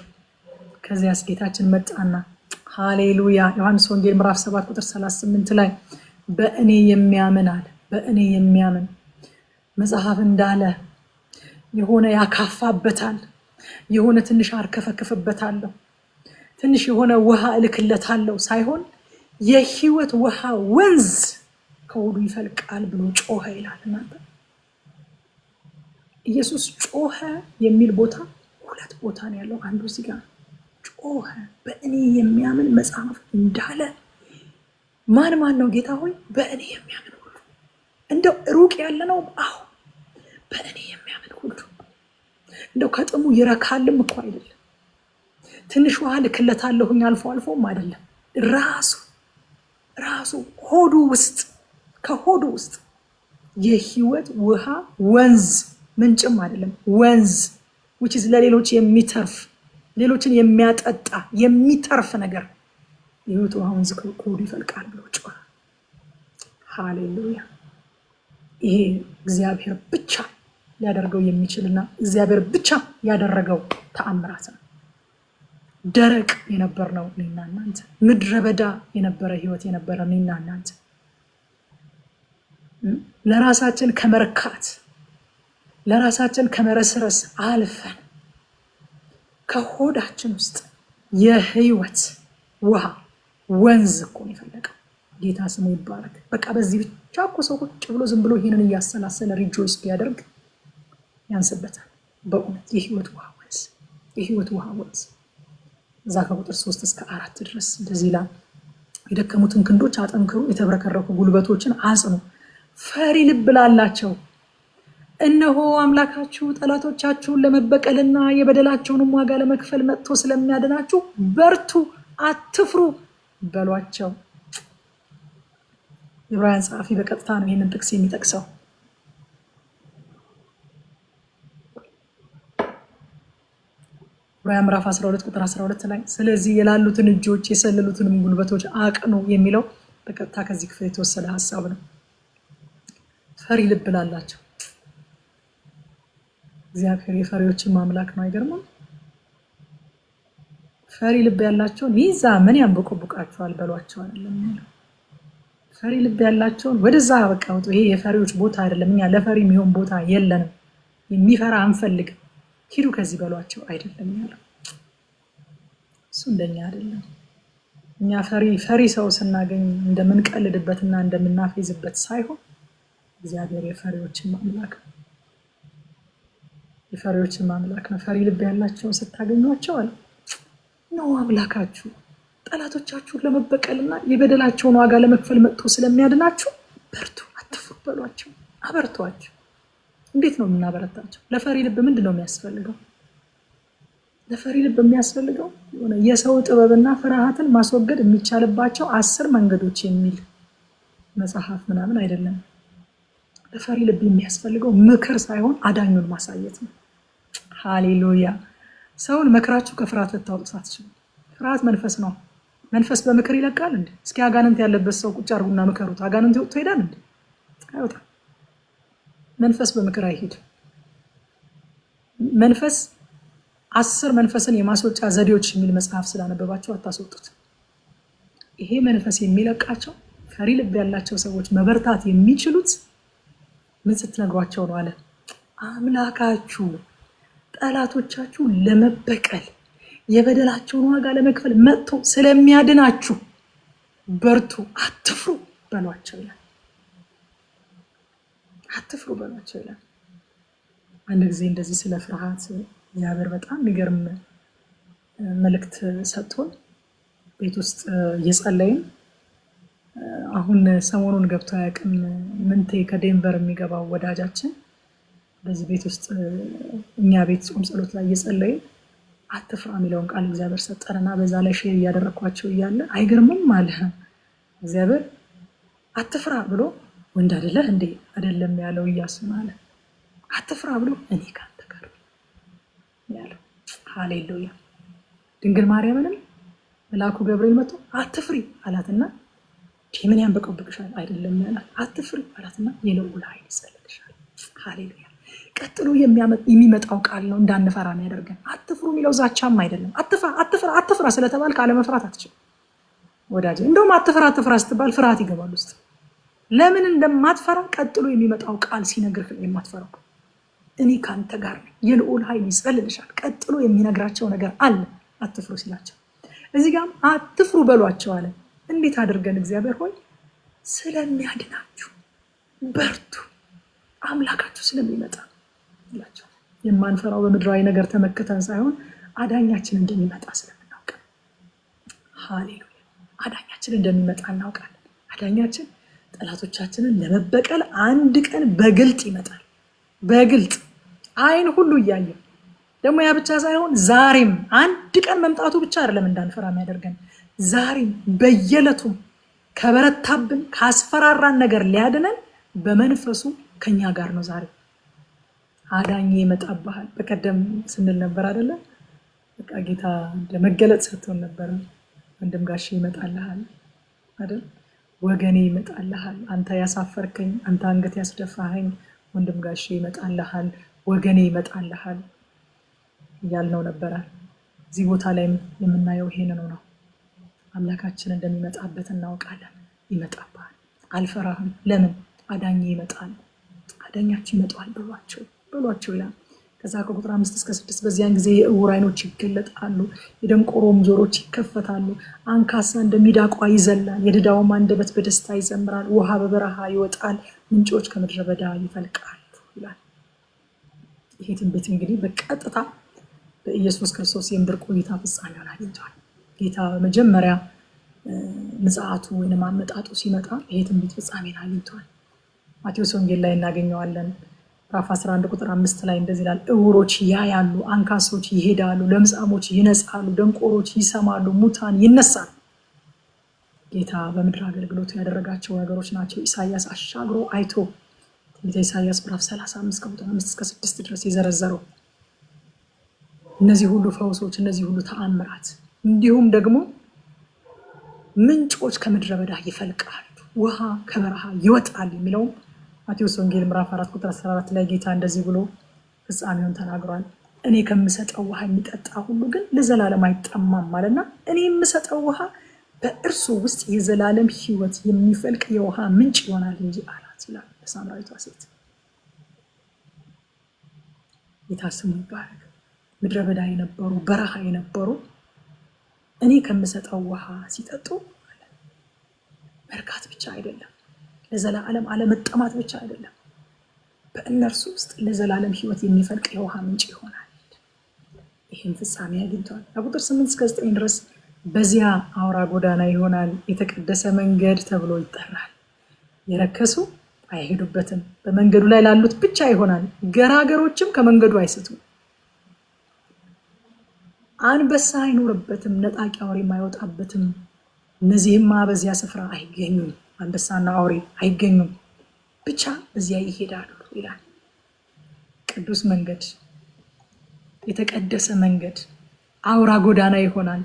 ከዚያስ ጌታችን መጣና ሃሌሉያ። ዮሐንስ ወንጌል ምዕራፍ 7 ቁጥር 38 ላይ በእኔ የሚያምን አለ። በእኔ የሚያምን መጽሐፍ እንዳለ የሆነ ያካፋበታል፣ የሆነ ትንሽ አርከፈክፍበታለሁ፣ ትንሽ የሆነ ውሃ እልክለታለሁ ሳይሆን የህይወት ውሃ ወንዝ ከሆዱ ይፈልቃል ብሎ ጮኸ ይላል። እናንተ ኢየሱስ ጮኸ የሚል ቦታ 2 ቦታ ነው ያለው። አንዱ እዚህ ጋር ጮኸ። በእኔ የሚያምን መጽሐፍ እንዳለ ማን ነው ጌታ ሆይ? በእኔ የሚያምን ሁሉ። እንደው ሩቅ ያለ ነው። አዎ በእኔ የሚያምን ሁሉ እንደው ከጥሙ ይረካልም እኮ አይደለም። ትንሽ ውሃ ልክለታለሁኝ አልፎ አልፎም አይደለም። ራሱ ሆዱ ውስጥ፣ ከሆዱ ውስጥ የህይወት ውሃ ወንዝ፣ ምንጭም አይደለም ወንዝ፣ which is ለሌሎች የሚተርፍ፣ ሌሎችን የሚያጠጣ የሚተርፍ ነገር የህይወት ውሃ ወንዝ ከሆዱ ይፈልቃል ብሎ ጮኸ። ሃሌሉያ። ይሄ እግዚአብሔር ብቻ ሊያደርገው የሚችልና እግዚአብሔር ብቻ ያደረገው ተአምራት ነው። ደረቅ የነበርነው እኔና እናንተ፣ ምድረ በዳ የነበረ ህይወት የነበረ እኔና እናንተ ለራሳችን ከመርካት ለራሳችን ከመረስረስ አልፈን ከሆዳችን ውስጥ የህይወት ውሃ ወንዝ እኮ ነው የፈለቀው። ጌታ ስሙ ይባረክ። በቃ በዚህ ብቻ እኮ ሰው ቁጭ ብሎ ዝም ብሎ ይሄንን እያሰላሰለ ሪጆይስ ቢያደርግ ያንስበታል። በእውነት የህይወት ውሃ ወንዝ፣ የህይወት ውሃ ወንዝ። እዛ ከቁጥር 3 እስከ 4 ድረስ እንደዚህ ይላል። የደከሙትን ክንዶች አጠንክሩ፣ የተብረከረኩ ጉልበቶችን አጽኑ። ፈሪ ልብ ላላቸው እነሆ አምላካችሁ ጠላቶቻችሁን ለመበቀልና የበደላቸውንም ዋጋ ለመክፈል መጥቶ ስለሚያድናችሁ በርቱ፣ አትፍሩ በሏቸው። የዕብራውያን ጸሐፊ በቀጥታ ነው ይህንን ጥቅስ የሚጠቅሰው። ዕብራውያን ምዕራፍ 12 ቁጥር 12 ላይ ስለዚህ የላሉትን እጆች የሰለሉትንም ጉልበቶች አቅኑ የሚለው በቀጥታ ከዚህ ክፍል የተወሰደ ሀሳብ ነው። ፈሪ ልብ ላላቸው እግዚአብሔር የፈሪዎችን ማምላክ ነው። አይገርምም? ፈሪ ልብ ያላቸውን ይዛ ምን ያንበቆብቃቸዋል በሏቸው አይደለም ያለው። ፈሪ ልብ ያላቸውን ወደዛ በቃው። ይሄ የፈሪዎች ቦታ አይደለም። እኛ ለፈሪ የሚሆን ቦታ የለንም። የሚፈራ አንፈልግም። ሂዱ ከዚህ በሏቸው አይደለም ያለው። እሱ እንደኛ አይደለም። እኛ ፈሪ ሰው ስናገኝ እንደምንቀልድበትና እንደምናፌዝበት ሳይሆን እግዚአብሔር የፈሪዎችን ማምላክ ነው። የፈሪዎችን ማምላክ ነው። ፈሪ ልብ ያላቸውን ስታገኟቸው አለ ነው አምላካችሁ ጠላቶቻችሁን ለመበቀልና የበደላቸውን ዋጋ ለመክፈል መጥቶ ስለሚያድናችሁ በርቱ፣ አትፍሩ በሏቸው። አበርቷቸው። እንዴት ነው የምናበረታቸው? ለፈሪ ልብ ምንድን ነው የሚያስፈልገው? ለፈሪ ልብ የሚያስፈልገው የሰው ጥበብና ፍርሃትን ማስወገድ የሚቻልባቸው 10 መንገዶች የሚል መጽሐፍ ምናምን አይደለም። ለፈሪ ልብ የሚያስፈልገው ምክር ሳይሆን አዳኙን ማሳየት ነው። ሃሌሉያ። ሰውን መክራችሁ ከፍርሃት ልታወጡት አትችሉም። ፍርሃት መንፈስ ነው። መንፈስ በምክር ይለቃል እንዴ? እስኪ አጋንንት ያለበት ሰው ቁጭ አድርጉና ምከሩት። አጋንንት ወጥቶ ይሄዳል እንዴ? አይወጣም። መንፈስ በምክር አይሄድ። መንፈስ 10 መንፈስን የማስወጫ ዘዴዎች የሚል መጽሐፍ ስላነበባቸው አታስወጡት። ይሄ መንፈስ የሚለቃቸው ፈሪ ልብ ያላቸው ሰዎች መበርታት የሚችሉት ምን ስትነግሯቸው ነው አለ። አምላካችሁ ጠላቶቻችሁ ለመበቀል የበደላቸውን ዋጋ ለመክፈል መጥቶ ስለሚያድናችሁ በርቱ፣ አትፍሩ በሏቸው ይላል። አትፍሩ በሏቸው ይላል። አንድ ጊዜ እንደዚህ ስለ ፍርሃት እግዚአብሔር በጣም የሚገርም መልእክት ሰጥቶን ቤት ውስጥ እየጸለይን አሁን ሰሞኑን ገብቶ አያውቅም ምንቴ ከዴንቨር የሚገባው ወዳጃችን በዚህ ቤት ውስጥ እኛ ቤት ጾም ጸሎት ላይ እየጸለይን አትፍራ የሚለውን ቃል እግዚአብሔር ሰጠንና በዛ ላይ ሼር እያደረኳቸው እያለ አይገርምም አለ እግዚአብሔር አትፍራ ብሎ ወንድ አይደለህ እንዴ አይደለም ያለው ኢያሱን አለ አትፍራ ብሎ እኔ ካንተ ጋር ያለው። ሃሌሉያ። ድንግል ማርያምንም መልአኩ ገብርኤል መጥቶ አትፍሪ አላትና ምን ያንበቀብቅሻል አይደለም ያላት አትፍሪ አላትና የልዑል ኃይል ይጸልልሻል። ሃሌሉያ። ቀጥሎ የሚመጣው ቃል ነው እንዳንፈራ የሚያደርገን። አትፍሩ የሚለው ዛቻም አይደለም። አትፍራ ስለተባልክ አለመፍራት አትችልም ወዳጄ። እንደውም አትፍራ ስትባል ፍርሃት ይገባል ውስጥ። ለምን እንደማትፈራ ቀጥሎ የሚመጣው ቃል ሲነግርህ የማትፈራው እኔ ካንተ ጋር ነኝ፣ የልዑል ኃይል ይጸልልሻል። ቀጥሎ የሚነግራቸው ነገር አለ አትፍሩ ሲላቸው። እዚህ ጋርም አትፍሩ በሏቸው አለ። እንዴት አድርገን? እግዚአብሔር ሆይ ስለሚያድናችሁ በርቱ፣ አምላካችሁ ስለሚመጣ ይላቸው። የማንፈራው በምድራዊ ነገር ተመክተን ሳይሆን አዳኛችን እንደሚመጣ ስለምናውቅ። ሃሌሉያ። አዳኛችን እንደሚመጣ እናውቃለን። አዳኛችን ጠላቶቻችንን ለመበቀል አንድ ቀን በግልጥ ይመጣል። በግልጥ አይን ሁሉ እያየ ደግሞ ያ ብቻ ሳይሆን ዛሬም አንድ ቀን መምጣቱ ብቻ አይደለም እንዳንፈራ የሚያደርገን ዛሬም በየዕለቱም ከበረታብን ካስፈራራን ነገር ሊያድነን በመንፈሱ ከኛ ጋር ነው። ዛሬ አዳኝ ይመጣብሃል። በቀደም ስንል ነበር አይደለ? በቃ ጌታ ለመገለጥ ሰጥቶን ነበር። ወንድም ጋሼ ይመጣልሃል አይደል? ወገኔ ይመጣልሃል። አንተ ያሳፈርከኝ፣ አንተ አንገት ያስደፋኸኝ ወንድም ጋሼ ይመጣልሃል፣ ወገኔ ይመጣልሃል እያልነው ነበረ። እዚህ ቦታ ላይ የምናየው ይሄንን ነው። አምላካችን እንደሚመጣበት እናውቃለን። ይመጣብሃል፣ አልፈራህም። ለምን? አዳኝ ይመጣል። አዳኛችን ይመጣል ብሏቸው በሏቸው ይላል። ከዛ ከቁጥር 5 እስከ 6 በዚያን ጊዜ የዕውር ዓይኖች ይገለጣሉ፣ የደንቆሮም ጆሮች ይከፈታሉ፣ አንካሳ እንደሚዳቋ ይዘላል፣ የድዳውም አንደበት በደስታ ይዘምራል፣ ውሃ በበረሃ ይወጣል፣ ምንጮች ከምድረ በዳ ይፈልቃሉ ይላል። ይሄ ትንቢት እንግዲህ በቀጥታ በኢየሱስ ክርስቶስ የምድር ቆይታ ፍጻሜውን አግኝቷል። ጌታ በመጀመሪያ ምጽአቱ ወይም አመጣጡ ሲመጣ ይሄ ትንቢት ፍጻሜን አግኝቷል። ማቴዎስ ወንጌል ላይ እናገኘዋለን። ምዕራፍ 11 ቁጥር 5 ላይ እንደዚህ ይላል፣ ዕውሮች ያያሉ፣ አንካሶች ይሄዳሉ፣ ለምጻሞች ይነጻሉ፣ ደንቆሮች ይሰማሉ፣ ሙታን ይነሳሉ። ጌታ በምድር አገልግሎቱ ያደረጋቸው ነገሮች ናቸው። ኢሳያስ አሻግሮ አይቶ ትንቢተ ኢሳያስ ምዕራፍ 35 ከቁጥር 5 እስከ 6 ድረስ የዘረዘረው እነዚህ ሁሉ ፈውሶች፣ እነዚህ ሁሉ ተአምራት፣ እንዲሁም ደግሞ ምንጮች ከምድረ በዳ ይፈልቃሉ፣ ውሃ ከበረሃ ይወጣል የሚለውም ማቴዎስ ወንጌል ምዕራፍ 4 ቁጥር 14 ላይ ጌታ እንደዚህ ብሎ ፍጻሜውን ተናግሯል። እኔ ከምሰጠው ውሃ የሚጠጣ ሁሉ ግን ለዘላለም አይጠማም አለና እኔ የምሰጠው ውሃ በእርሱ ውስጥ የዘላለም ሕይወት የሚፈልቅ የውሃ ምንጭ ይሆናል እንጂ አላት ይላል ለሳምራዊቷ ሴት። ጌታ ስሙ ይባረክ። ምድረ በዳ የነበሩ በረሃ የነበሩ እኔ ከምሰጠው ውሃ ሲጠጡ መርካት ብቻ አይደለም፣ ለዘላለም አለመጠማት ብቻ አይደለም፣ በእነርሱ ውስጥ ለዘላለም ሕይወት የሚፈልቅ የውሃ ምንጭ ይሆናል። ይህም ፍጻሜ አግኝቷል። ከቁጥር 8 እስከ 9 ድረስ በዚያ አውራ ጎዳና ይሆናል፣ የተቀደሰ መንገድ ተብሎ ይጠራል። የረከሱ አይሄዱበትም፣ በመንገዱ ላይ ላሉት ብቻ ይሆናል፣ ገራገሮችም ከመንገዱ አይስቱም። አንበሳ አይኖርበትም፣ ነጣቂ አውሬም አይወጣበትም። እነዚህማ በዚያ ስፍራ አይገኙም፣ አንበሳና አውሬ አይገኙም፣ ብቻ በዚያ ይሄዳሉ ይላል። ቅዱስ መንገድ፣ የተቀደሰ መንገድ፣ አውራ ጎዳና ይሆናል።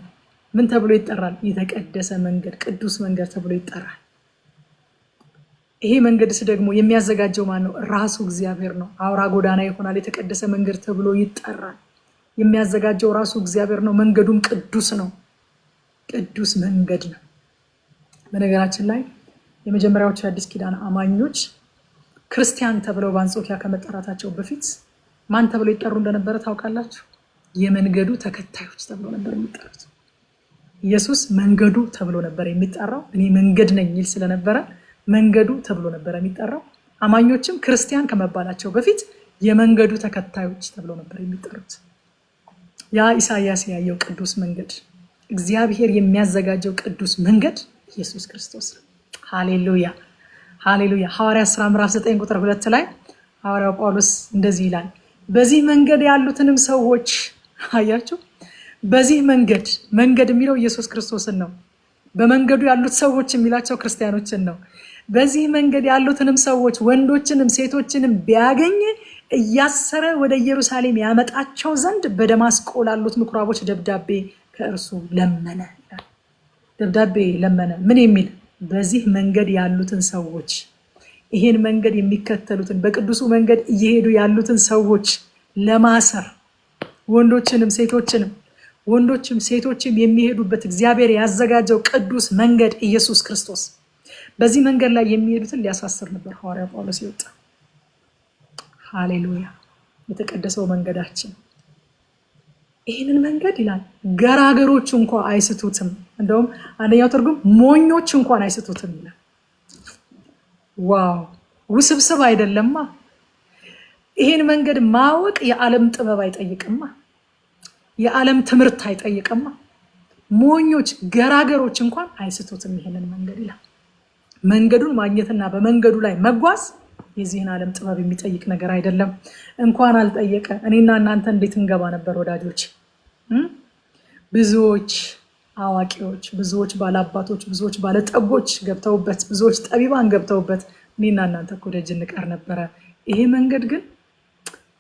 ምን ተብሎ ይጠራል? የተቀደሰ መንገድ፣ ቅዱስ መንገድ ተብሎ ይጠራል። ይሄ መንገድስ ደግሞ የሚያዘጋጀው ማን ነው? ራሱ እግዚአብሔር ነው። አውራ ጎዳና ይሆናል፣ የተቀደሰ መንገድ ተብሎ ይጠራል። የሚያዘጋጀው ራሱ እግዚአብሔር ነው። መንገዱም ቅዱስ ነው፣ ቅዱስ መንገድ ነው። በነገራችን ላይ የመጀመሪያዎቹ የአዲስ ኪዳን አማኞች ክርስቲያን ተብለው በአንጾኪያ ከመጠራታቸው በፊት ማን ተብለው ይጠሩ እንደነበረ ታውቃላችሁ? የመንገዱ ተከታዮች ተብሎ ነበር የሚጠሩት። ኢየሱስ መንገዱ ተብሎ ነበር የሚጠራው። እኔ መንገድ ነኝ ይል ስለነበረ መንገዱ ተብሎ ነበር የሚጠራው። አማኞችም ክርስቲያን ከመባላቸው በፊት የመንገዱ ተከታዮች ተብሎ ነበር የሚጠሩት። ያ ኢሳያስ ያየው ቅዱስ መንገድ፣ እግዚአብሔር የሚያዘጋጀው ቅዱስ መንገድ ኢየሱስ ክርስቶስ ነው። ሃሌሉያ ሃሌሉያ። ሐዋርያት ሥራ ምዕራፍ 9 ቁጥር 2 ላይ ሐዋርያው ጳውሎስ እንደዚህ ይላል፣ በዚህ መንገድ ያሉትንም ሰዎች አያችሁ። በዚህ መንገድ የሚለው ኢየሱስ ክርስቶስን ነው። በመንገዱ ያሉት ሰዎች የሚላቸው ክርስቲያኖችን ነው። በዚህ መንገድ ያሉትንም ሰዎች ወንዶችንም ሴቶችንም ቢያገኝ እያሰረ ወደ ኢየሩሳሌም ያመጣቸው ዘንድ በደማስቆ ላሉት ምኩራቦች ደብዳቤ ከእርሱ ለመነ። ደብዳቤ ለመነ። ምን የሚል? በዚህ መንገድ ያሉትን ሰዎች፣ ይሄን መንገድ የሚከተሉትን፣ በቅዱሱ መንገድ እየሄዱ ያሉትን ሰዎች ለማሰር፣ ወንዶችንም ሴቶችንም፣ ወንዶችም ሴቶችም የሚሄዱበት እግዚአብሔር ያዘጋጀው ቅዱስ መንገድ ኢየሱስ ክርስቶስ፣ በዚህ መንገድ ላይ የሚሄዱትን ሊያሳስር ነበር ሐዋርያው ጳውሎስ ይወጣ። ሃሌሉያ። የተቀደሰው መንገዳችን ይህንን መንገድ ይላል ገራገሮች እንኳን አይስቱትም። እንደውም አንደኛው ትርጉም ሞኞች እንኳን አይስቱትም ይላል። ዋው! ውስብስብ አይደለማ። ይህን መንገድ ማወቅ የዓለም ጥበብ አይጠይቅማ፣ የዓለም ትምህርት አይጠይቅማ። ሞኞች ገራገሮች እንኳን አይስቱትም ይህንን መንገድ ይላል። መንገዱን ማግኘትና በመንገዱ ላይ መጓዝ የዚህን ዓለም ጥበብ የሚጠይቅ ነገር አይደለም። እንኳን አልጠየቀ እኔና እናንተ እንዴት እንገባ ነበር ወዳጆች? ብዙዎች አዋቂዎች፣ ብዙዎች ባለአባቶች፣ ብዙዎች ባለጠጎች ገብተውበት፣ ብዙዎች ጠቢባን ገብተውበት እኔና እናንተ እኮ ደጅ እንቀር ነበረ። ይሄ መንገድ ግን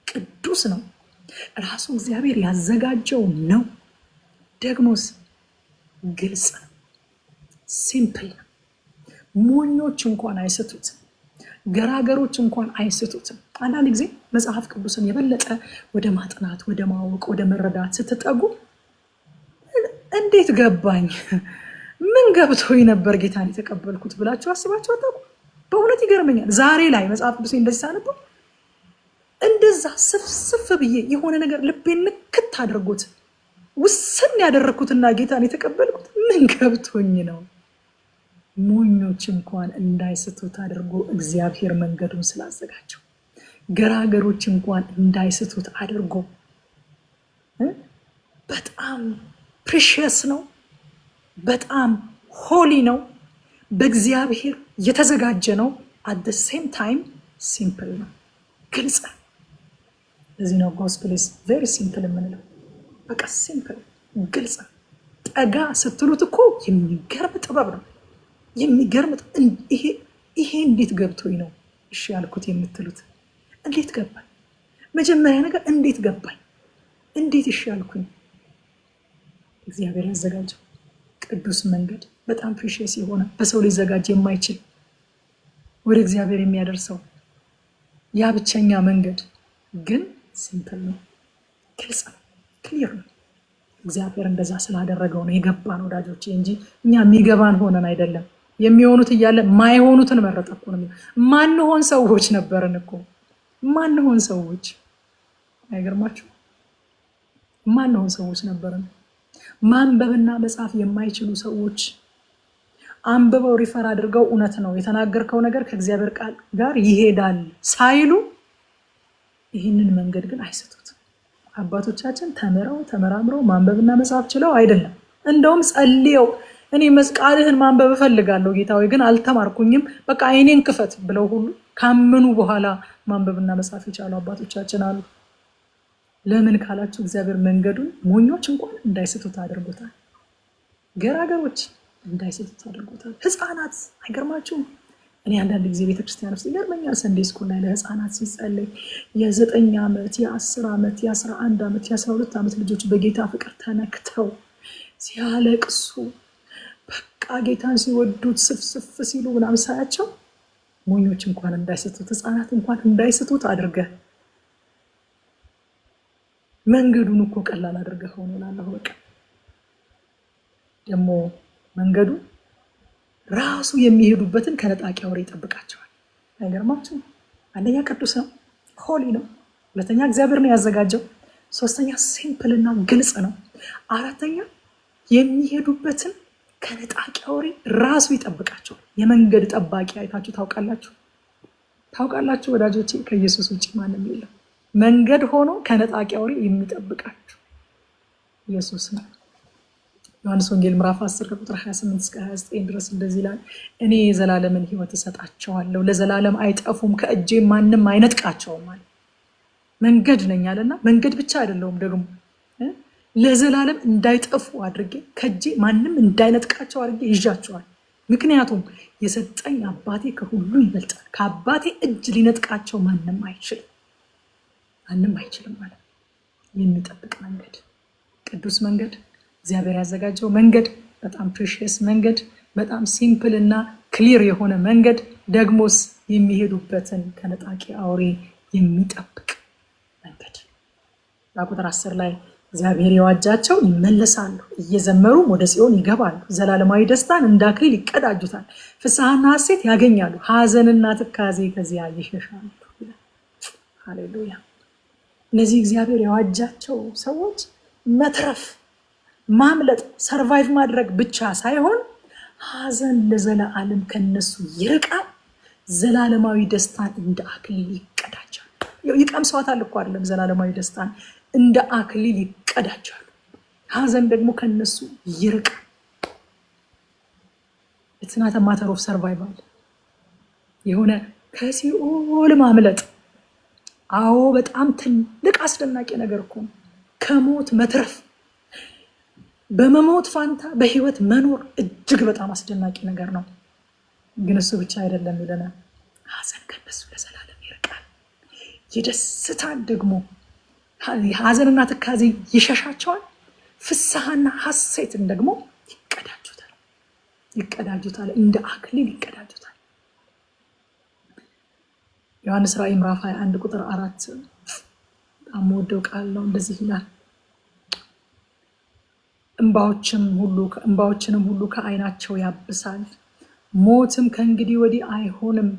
ቅዱስ ነው፣ ራሱ እግዚአብሔር ያዘጋጀው ነው። ደግሞስ ግልጽ ነው፣ ሲምፕል ነው። ሞኞች እንኳን አይስቱትም፣ ገራገሮች እንኳን አይስቱትም። አንዳንድ ጊዜ መጽሐፍ ቅዱስን የበለጠ ወደ ማጥናት፣ ወደ ማወቅ፣ ወደ መረዳት ስትጠጉ እንዴት ገባኝ፣ ምን ገብቶኝ ነበር ጌታን የተቀበልኩት ብላችሁ አስባችሁ አታውቁ? በእውነት ይገርመኛል። ዛሬ ላይ መጽሐፍ ቅዱስ እንደዚህ ሳነበው እንደዛ ስፍስፍ ብዬ የሆነ ነገር ልቤን ንክት አድርጎት ውስን ያደረኩትና ጌታን የተቀበልኩት ምን ገብቶኝ ነው? ሞኞች እንኳን እንዳይስቱት አድርጎ እግዚአብሔር መንገዱን ስላዘጋጀው፣ ገራገሮች እንኳን እንዳይስቱት አድርጎ በጣም ፕሪሺየስ ነው። በጣም ሆሊ ነው። በእግዚአብሔር የተዘጋጀ ነው። አት ዘ ሴም ታይም ሲምፕል ነው፣ ግልጽ። እዚህ ነው ጎስፕል ኢዝ ቬሪ ሲምፕል የምንለው። በቃ ሲምፕል፣ ግልጽ። ጠጋ ስትሉት እኮ የሚገርም ጥበብ ነው። የሚገርም ይሄ እንዴት ገብቶኝ ነው እሺ ያልኩት የምትሉት? እንዴት ገባኝ? መጀመሪያ ነገር እንዴት ገባኝ? እንዴት እሺ ያልኩኝ? እግዚአብሔር ያዘጋጀው ቅዱስ መንገድ በጣም ፕሪሺየስ የሆነ በሰው ሊዘጋጅ የማይችል ወደ እግዚአብሔር የሚያደርሰው ያ ብቸኛ መንገድ ግን ሲምፕል ነው፣ ግልጽ ነው፣ ክሊር ነው። እግዚአብሔር እንደዛ ስላደረገው ነው የገባን ወዳጆቼ፣ እንጂ እኛ የሚገባን ሆነን አይደለም። የሚሆኑት እያለ ማይሆኑትን መረጠ እኮ ነው። ማንሆን ሰዎች ነበርን እኮ፣ ማንሆን ሰዎች። አይገርማችሁ? ማንሆን ሰዎች ነበርን። ማንበብና መጻፍ የማይችሉ ሰዎች አንብበው ሪፈር አድርገው እውነት ነው የተናገርከው ነገር ከእግዚአብሔር ቃል ጋር ይሄዳል ሳይሉ ይህንን መንገድ ግን አይስቱት። አባቶቻችን ተምረው ተመራምረው ማንበብና መጻፍ ችለው አይደለም፣ እንደውም ጸልየው እኔ ቃልህን ማንበብ እፈልጋለሁ ጌታ ሆይ ግን አልተማርኩኝም፣ በቃ አይኔን ክፈት ብለው ሁሉ ካመኑ በኋላ ማንበብና መጻፍ የቻሉ አባቶቻችን አሉ። ለምን ካላችሁ እግዚአብሔር መንገዱን ሞኞች እንኳን እንዳይስቱት አድርጎታል። ገራገሮች እንዳይስቱት አድርጎታል። ህፃናት አይገርማችሁም? እኔ አንዳንድ ጊዜ ቤተክርስቲያን ውስጥ ይገርመኛል። ሰንዴ ስኩል ላይ ለህፃናት ሲጸለይ የ9 ዓመት የ10 ዓመት የ11 ዓመት የ12 ዓመት ልጆች በጌታ ፍቅር ተነክተው ሲያለቅሱ በቃ ጌታን ሲወዱት ስፍስፍ ሲሉ ምናምን ሳያቸው ሞኞች እንኳን እንዳይስቱት፣ ህፃናት እንኳን እንዳይስቱት አድርገህ መንገዱን እኮ ቀላል አድርገህ ሆኖ ላለሁ። በቃ ደግሞ መንገዱ ራሱ የሚሄዱበትን ከነጣቂ አውሬ ይጠብቃቸዋል። አይገርማችሁ? አንደኛ ቅዱስ ነው፣ ሆሊ ነው። ሁለተኛ እግዚአብሔር ነው ያዘጋጀው። ሶስተኛ ሲምፕል እና ግልጽ ነው። አራተኛ የሚሄዱበትን ከነጣቂ አውሬ ራሱ ይጠብቃቸዋል። የመንገድ ጠባቂ አይታችሁ ታውቃላችሁ? ታውቃላችሁ ወዳጆቼ? ከኢየሱስ ውጭ ማንም የለም። መንገድ ሆኖ ከነጣቂ አውሬ የሚጠብቃችሁ ኢየሱስ ነው። ዮሐንስ ወንጌል ምዕራፍ 10 ከቁጥር 28 እስከ 29 ድረስ እንደዚህ ይላል፣ እኔ የዘላለምን ሕይወት እሰጣቸዋለሁ፣ ለዘላለም አይጠፉም፣ ከእጄ ማንም አይነጥቃቸውም ማለት መንገድ ነኝ አለና፣ መንገድ ብቻ አይደለሁም ደግሞ ለዘላለም እንዳይጠፉ አድርጌ ከእጄ ማንም እንዳይነጥቃቸው አድርጌ ይዣቸዋል። ምክንያቱም የሰጠኝ አባቴ ከሁሉ ይበልጣል፣ ከአባቴ እጅ ሊነጥቃቸው ማንም አይችልም፣ ማንም አይችልም ማለት የሚጠብቅ መንገድ፣ ቅዱስ መንገድ፣ እግዚአብሔር ያዘጋጀው መንገድ፣ በጣም ፕሪሺየስ መንገድ፣ በጣም ሲምፕል እና ክሊር የሆነ መንገድ፣ ደግሞስ የሚሄዱበትን ከነጣቂ አውሬ የሚጠብቅ መንገድ። ቁጥር 10 ላይ እግዚአብሔር የዋጃቸው ይመለሳሉ፣ እየዘመሩም ወደ ጽዮን ይገባሉ፣ ዘላለማዊ ደስታን እንደ አክሊል ይቀዳጁታል፣ ፍስሐና ሐሴት ያገኛሉ፣ ሐዘንና ትካዜ ከዚያ ይሸሻሉ። ሃሌሉያ! እነዚህ እግዚአብሔር የዋጃቸው ሰዎች መትረፍ፣ ማምለጥ፣ ሰርቫይቭ ማድረግ ብቻ ሳይሆን ሐዘን ለዘላለም ከነሱ ይርቃል፣ ዘላለማዊ ደስታን እንደ አክሊል ይቀዳጃሉ። ይቀምሰዋታል እኮ አይደለም፣ ዘላለማዊ ደስታን እንደ አክሊል ይቀዳጃሉ። ሐዘን ደግሞ ከነሱ ይርቃል። It's not a matter of survival። የሆነ ከሲኦል ማምለጥ፣ አዎ በጣም ትልቅ አስደናቂ ነገር እኮ ነው። ከሞት መትረፍ፣ በመሞት ፋንታ በህይወት መኖር እጅግ በጣም አስደናቂ ነገር ነው። ግን እሱ ብቻ አይደለም ይለናል፣ ሐዘን ከነሱ ለዘላለም ይርቃል። የደስታን ደግሞ ሐዘንና ትካዜ ይሸሻቸዋል፣ ፍስሐና ሐሴትን ደግሞ ይቀዳጁታል፣ እንደ አክሊል ይቀዳጁታል። ዮሐንስ ራእይ ምዕራፍ 21 ቁጥር 4 በጣም ወደው ቃል ነው። እንደዚህ ይላል፣ እንባዎችንም ሁሉ ከዓይናቸው ያብሳል፣ ሞትም ከእንግዲህ ወዲህ አይሆንም።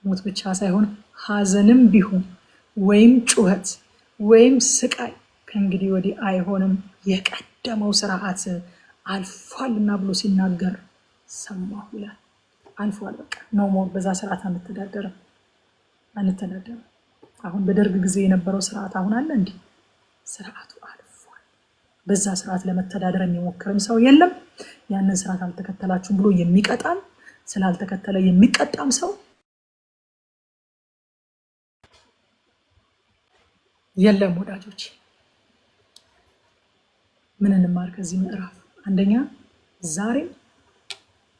ሞት ብቻ ሳይሆን ሐዘንም ቢሆን ወይም ጩኸት ወይም ስቃይ ከእንግዲህ ወዲህ አይሆንም፣ የቀደመው ስርዓት አልፏልና ብሎ ሲናገር ሰማሁ ይላል። አልፏል፣ በቃ ኖ ሞር በዛ ስርዓት አንተዳደርም። አሁን በደርግ ጊዜ የነበረው ስርዓት አሁን አለ እንዴ? ስርዓቱ አልፏል። በዛ ስርዓት ለመተዳደር የሚሞክርም ሰው የለም። ያንን ስርዓት አልተከተላችሁም ብሎ የሚቀጣም ስላልተከተለ የሚቀጣም ሰው የለም። ወዳጆች ምን እንማር ከዚህ ምዕራፍ? አንደኛ ዛሬ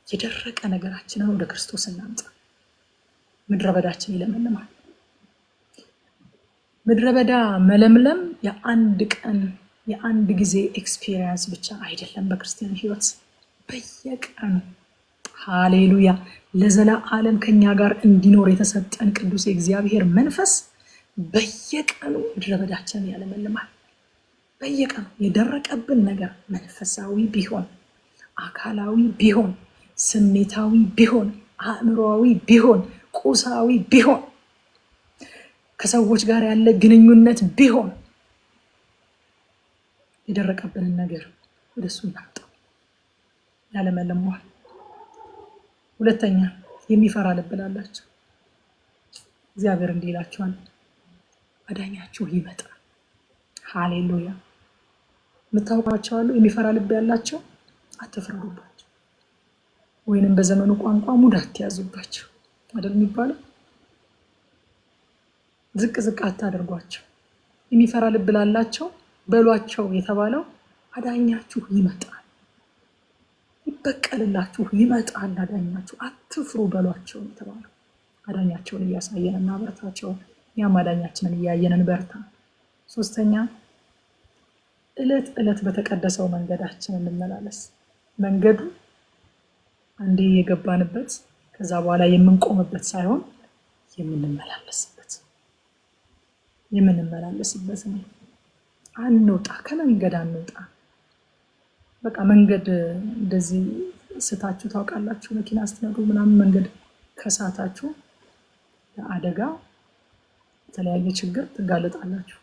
የደረቀ ነገራችንን ወደ ክርስቶስ እናምጣ። ምድረ በዳችን ይለመልማል። ምድረ በዳ መለምለም የአንድ ቀን የአንድ ጊዜ ኤክስፒሪየንስ ብቻ አይደለም። በክርስቲያን ህይወት በየቀኑ ሃሌሉያ ለዘላለም ከኛ ጋር እንዲኖር የተሰጠን ቅዱስ የእግዚአብሔር መንፈስ በየቀኑ ምድረ በዳችንን ያለመልማል። በየቀኑ የደረቀብን ነገር መንፈሳዊ ቢሆን፣ አካላዊ ቢሆን፣ ስሜታዊ ቢሆን፣ አእምሮዊ ቢሆን፣ ቁሳዊ ቢሆን፣ ከሰዎች ጋር ያለ ግንኙነት ቢሆን የደረቀብንን ነገር ወደሱ እናምጣው፣ ያለመልመዋል። ሁለተኛ የሚፈራ ልብ ላላቸው እግዚአብሔር እንዲህ ይላቸዋል፣ አዳኛችሁ ይመጣል። ሃሌሉያ። የምታውቋቸው አሉ የሚፈራ ልብ ያላቸው፣ አትፍረዱባቸው፣ ወይንም በዘመኑ ቋንቋ ሙድ አትያዙባቸው አይደል የሚባለው? ዝቅ ዝቅ አታደርጓቸው። የሚፈራ ልብ ላላቸው በሏቸው የተባለው አዳኛችሁ ይመጣል፣ ይበቀልላችሁ ይመጣል፣ አዳኛችሁ አትፍሩ በሏቸው የተባለው። አዳኛቸውን እያሳየን እናበርታቸው፣ ያም አዳኛችንን እያየንን በርታ። ሶስተኛ ዕለት ዕለት በተቀደሰው መንገዳችን እንመላለስ። መንገዱ አንዴ የገባንበት ከዛ በኋላ የምንቆምበት ሳይሆን የምንመላለስበት ነው። አንውጣ፣ ከመንገድ አንውጣ። በቃ መንገድ እንደዚህ ስታችሁ ታውቃላችሁ? መኪና ስትነዱ ምናምን መንገድ ከሳታችሁ ለአደጋ የተለያየ ችግር ትጋለጣላችሁ።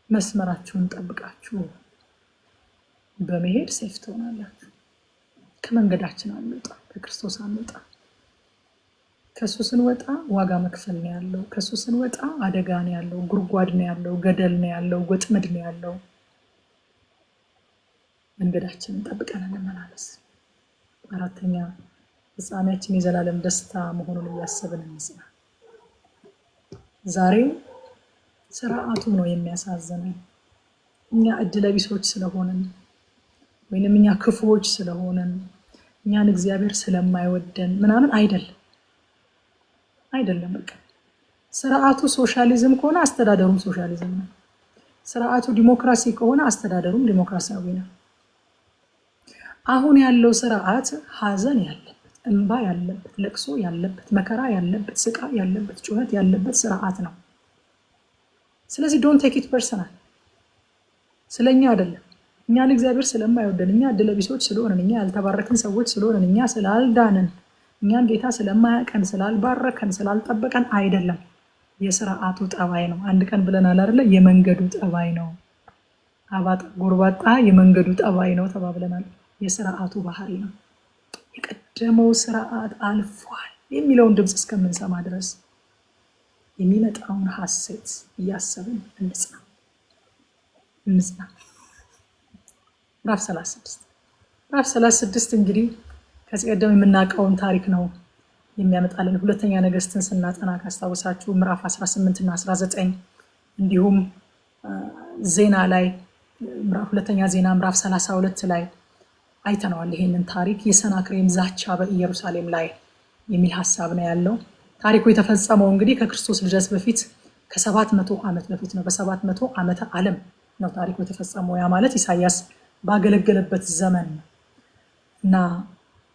መስመራችሁን ጠብቃችሁ በመሄድ ሴፍ ትሆናላችሁ። ከመንገዳችን አንውጣ፣ ከክርስቶስ አንውጣ። ከሱ ስንወጣ ዋጋ መክፈል ነው ያለው። ከሱ ስንወጣ አደጋ ነው ያለው፣ ጉድጓድ ነው ያለው፣ ገደል ነው ያለው፣ ወጥመድ ነው ያለው። መንገዳችንን ጠብቀን እንመላለስ። አራተኛ ፍጻሜያችን የዘላለም ደስታ መሆኑን እያሰብን እንጽና። ዛሬ ስርዓቱ ነው የሚያሳዝነን። እኛ እድለቢሶች ስለሆንን ወይንም እኛ ክፉዎች ስለሆንን እኛን እግዚአብሔር ስለማይወደን ምናምን አይደለም። በቃ ስርዓቱ ሶሻሊዝም ከሆነ አስተዳደሩም ሶሻሊዝም ነው። ስርዓቱ ዲሞክራሲ ከሆነ አስተዳደሩም ዲሞክራሲያዊ ነው። አሁን ያለው ስርዓት ሀዘን ያለበት፣ እንባ ያለበት፣ ለቅሶ ያለበት፣ መከራ ያለበት፣ ስቃይ ያለበት፣ ጩኸት ያለበት ስርዓት ነው። ስለዚህ ዶንት ቴክ ኢት ፐርሰናል። ስለኛ አይደለም። እኛን እግዚአብሔር ስለማይወደን፣ እኛ እድለቢሶች ስለሆነን፣ እኛ ያልተባረክን ሰዎች ስለሆነን፣ እኛ ስላልዳንን፣ እኛን ጌታ ስለማያቀን፣ ስላልባረከን፣ ስላልጠበቀን አይደለም። የስርዓቱ ጠባይ ነው። አንድ ቀን ብለናል አይደለ? የመንገዱ ጠባይ ነው። አባጣ ጎርባጣ የመንገዱ ጠባይ ነው ተባብለናል። የስርዓቱ ባህሪ ነው። የቀደመው ስርዓት አልፏል የሚለውን ድምፅ እስከምንሰማ ድረስ የሚመጣውን ሐሴት እያሰብን እንጽና። ምዕራፍ 36 እንግዲህ ከዚህ ቀደም የምናውቀውን ታሪክ ነው የሚያመጣልን። ሁለተኛ ነገሥትን ስናጠና ካስታወሳችሁ ምዕራፍ 18 እና 19 እንዲሁም ዜና ላይ ሁለተኛ ዜና ምዕራፍ 32 ላይ አይተነዋል። ይሄንን ታሪክ የሰናክሬም ዛቻ በኢየሩሳሌም ላይ የሚል ሐሳብ ነው ያለው። ታሪኩ የተፈጸመው እንግዲህ ከክርስቶስ ልደት በፊት ከ700 ዓመት በፊት ነው። በ700 ዓመተ ዓለም ነው ታሪኩ የተፈጸመው። ያ ማለት ኢሳያስ ባገለገለበት ዘመን ነው እና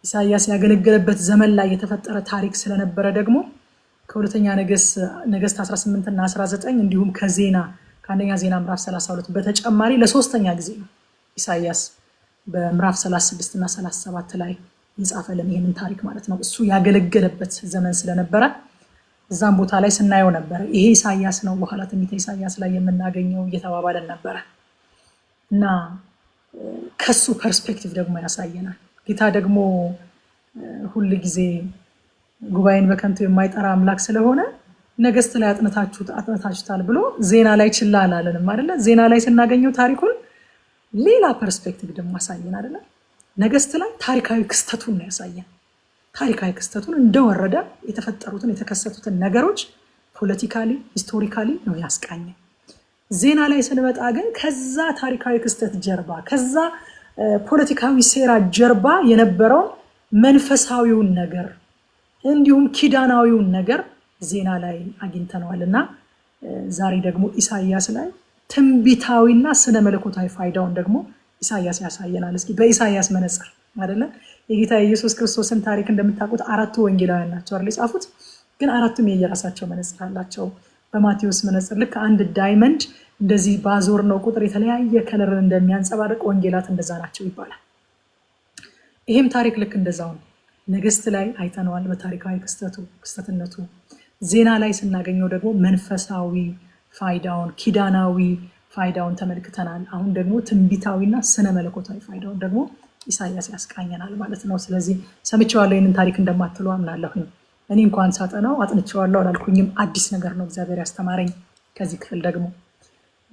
ኢሳያስ ያገለገለበት ዘመን ላይ የተፈጠረ ታሪክ ስለነበረ ደግሞ ከሁለተኛ ነገሥት 18 እና 19 እንዲሁም ከአንደኛ ዜና ምዕራፍ 32 በተጨማሪ ለሶስተኛ ጊዜ ነው ኢሳያስ በምዕራፍ 36 እና 37 ላይ የጻፈልን ይህንን ታሪክ ማለት ነው። እሱ ያገለገለበት ዘመን ስለነበረ እዛም ቦታ ላይ ስናየው ነበር። ይሄ ኢሳያስ ነው በኋላ ትንቢተ ኢሳያስ ላይ የምናገኘው እየተባባለን ነበረ እና ከሱ ፐርስፔክቲቭ ደግሞ ያሳየናል። ጌታ ደግሞ ሁል ጊዜ ጉባኤን በከንቱ የማይጠራ አምላክ ስለሆነ ነገስት ላይ አጥንታችሁታል ብሎ ዜና ላይ ችላ አላለንም አይደለ? ዜና ላይ ስናገኘው ታሪኩን ሌላ ፐርስፔክቲቭ ደግሞ ያሳየን አይደለ? ነገስት ላይ ታሪካዊ ክስተቱን ነው ያሳየን። ታሪካዊ ክስተቱን እንደወረደ የተፈጠሩትን የተከሰቱትን ነገሮች ፖለቲካሊ ሂስቶሪካሊ ነው ያስቃኘን። ዜና ላይ ስንመጣ ግን ከዛ ታሪካዊ ክስተት ጀርባ ከዛ ፖለቲካዊ ሴራ ጀርባ የነበረውን መንፈሳዊውን ነገር እንዲሁም ኪዳናዊውን ነገር ዜና ላይ አግኝተነዋል እና ዛሬ ደግሞ ኢሳያስ ላይ ትንቢታዊና ስነ መለኮታዊ ፋይዳውን ደግሞ ኢሳያስ ያሳየናል። እስኪ በኢሳያስ መነጽር አይደለ? የጌታ ኢየሱስ ክርስቶስን ታሪክ እንደምታውቁት 4 ወንጌላውያን ናቸው አይደል የጻፉት፣ ግን 4ቱም የየራሳቸው መነጽር አላቸው። በማቴዎስ መነጽር ልክ አንድ ዳይመንድ እንደዚህ ባዞር ነው ቁጥር የተለያየ ከለር እንደሚያንጸባርቅ ወንጌላት እንደዛ ናቸው ይባላል። ይሄም ታሪክ ልክ እንደዛው ነው። ነገስት ላይ አይተነዋል በታሪካዊ ክስተትነቱ። ዜና ላይ ስናገኘው ደግሞ መንፈሳዊ ፋይዳውን ኪዳናዊ ፋይዳውን ተመልክተናል። አሁን ደግሞ ትንቢታዊና ስነ መለኮታዊ ፋይዳውን ደግሞ ኢሳያስ ያስቃኘናል ማለት ነው። ስለዚህ ሰምቼዋለሁ ይህንን ታሪክ እንደማትሉ አምናለሁኝ። እኔ እንኳን ሳጠናው አጥንቼዋለሁ አላልኩኝም። አዲስ ነገር ነው እግዚአብሔር ያስተማረኝ ከዚህ ክፍል ደግሞ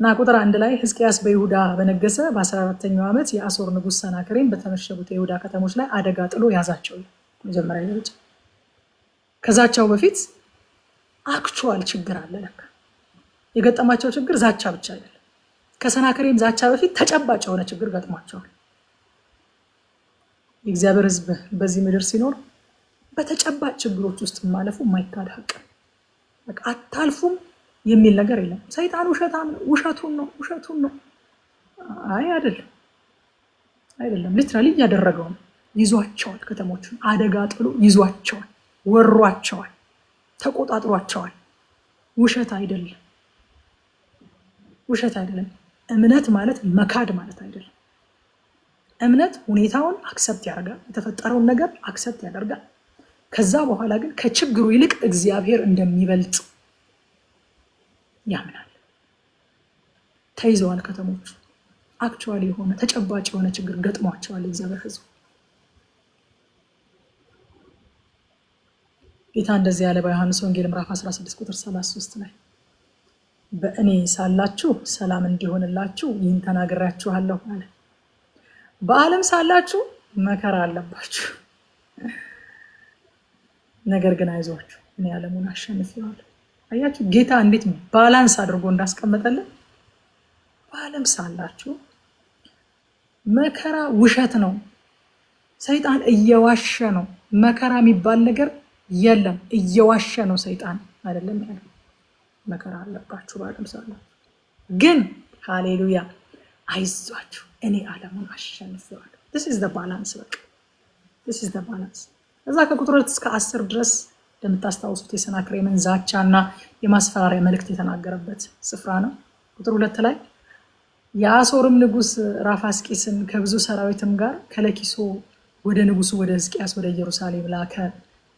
እና ቁጥር 1 ላይ ሕዝቅያስ በይሁዳ በነገሰ በ14ኛው ዓመት የአሦር ንጉስ ሰናክሬም በተመሸጉት የይሁዳ ከተሞች ላይ አደጋ ጥሎ ያዛቸው። መጀመሪያ ደረጃ ከዛቻው በፊት አክቹዋል ችግር አለ። ለካ የገጠማቸው ችግር ዛቻ ብቻ አይደለም። ከሰናክሬም ዛቻ በፊት ተጨባጭ የሆነ ችግር ገጥሟቸዋል። የእግዚአብሔር ሕዝብ በዚህ ምድር ሲኖር በተጨባጭ ችግሮች ውስጥ ማለፉ የማይካድ ሀቅ። በቃ አታልፉም የሚል ነገር የለም። ሰይጣን ውሸቱን ነው። አይ አይደለም ሊትራሊ እያደረገው ነው። ይዟቸዋል፣ ከተሞቹን አደጋ ጥሎ ይዟቸዋል፣ ወሯቸዋል፣ ተቆጣጥሯቸዋል። ውሸት አይደለም። እምነት ማለት መካድ ማለት አይደለም። እምነት ሁኔታውን አክሰፕት ያደርጋል፣ የተፈጠረውን ነገር አክሰፕት ያደርጋል። ከዛ በኋላ ግን ከችግሩ ይልቅ እግዚአብሔር እንደሚበልጥ ያምናል። ተይዘዋል ከተሞቹ። አክቹዋሊ የሆነ ተጨባጭ የሆነ ችግር ገጥሟቸዋል እግዚአብሔር ሕዝብ። ጌታ እንደዚህ ያለ በዮሐንስ ወንጌል ምዕራፍ 16 ቁጥር 33 ላይ በእኔ ሳላችሁ ሰላም እንዲሆንላችሁ ይህን ተናግሬያችኋለሁ አለ። በዓለም ሳላችሁ መከራ አለባችሁ፣ ነገር ግን አይዟችሁ እኔ ዓለሙን አሸንፌዋለሁ። አያችሁ ጌታ እንዴት ባላንስ አድርጎ እንዳስቀመጠልን። በዓለም ሳላችሁ መከራ ውሸት ነው፣ ሰይጣን እየዋሸ ነው። መከራ የሚባል ነገር የለም፣ እየዋሸ ነው ሰይጣን አይደለም ያለው። መከራ አለባችሁ በዓለም ሳላችሁ ግን ሃሌሉያ አይዟችሁ እኔ ዓለሙን አሸንፌዋለሁ። this is the balance በቃ this is the balance። እዛ ከቁጥር 2 እስከ 10 ድረስ እንደምታስታውሱት የሰናክሬምን ዛቻና የማስፈራሪያ መልእክት የተናገረበት ስፍራ ነው። ቁጥር 2 ላይ የአሦርም ንጉስ ራፋስቂስን ከብዙ ሰራዊትም ጋር ከለኪሶ ወደ ንጉሱ ወደ ሕዝቅያስ ወደ ኢየሩሳሌም ላከ።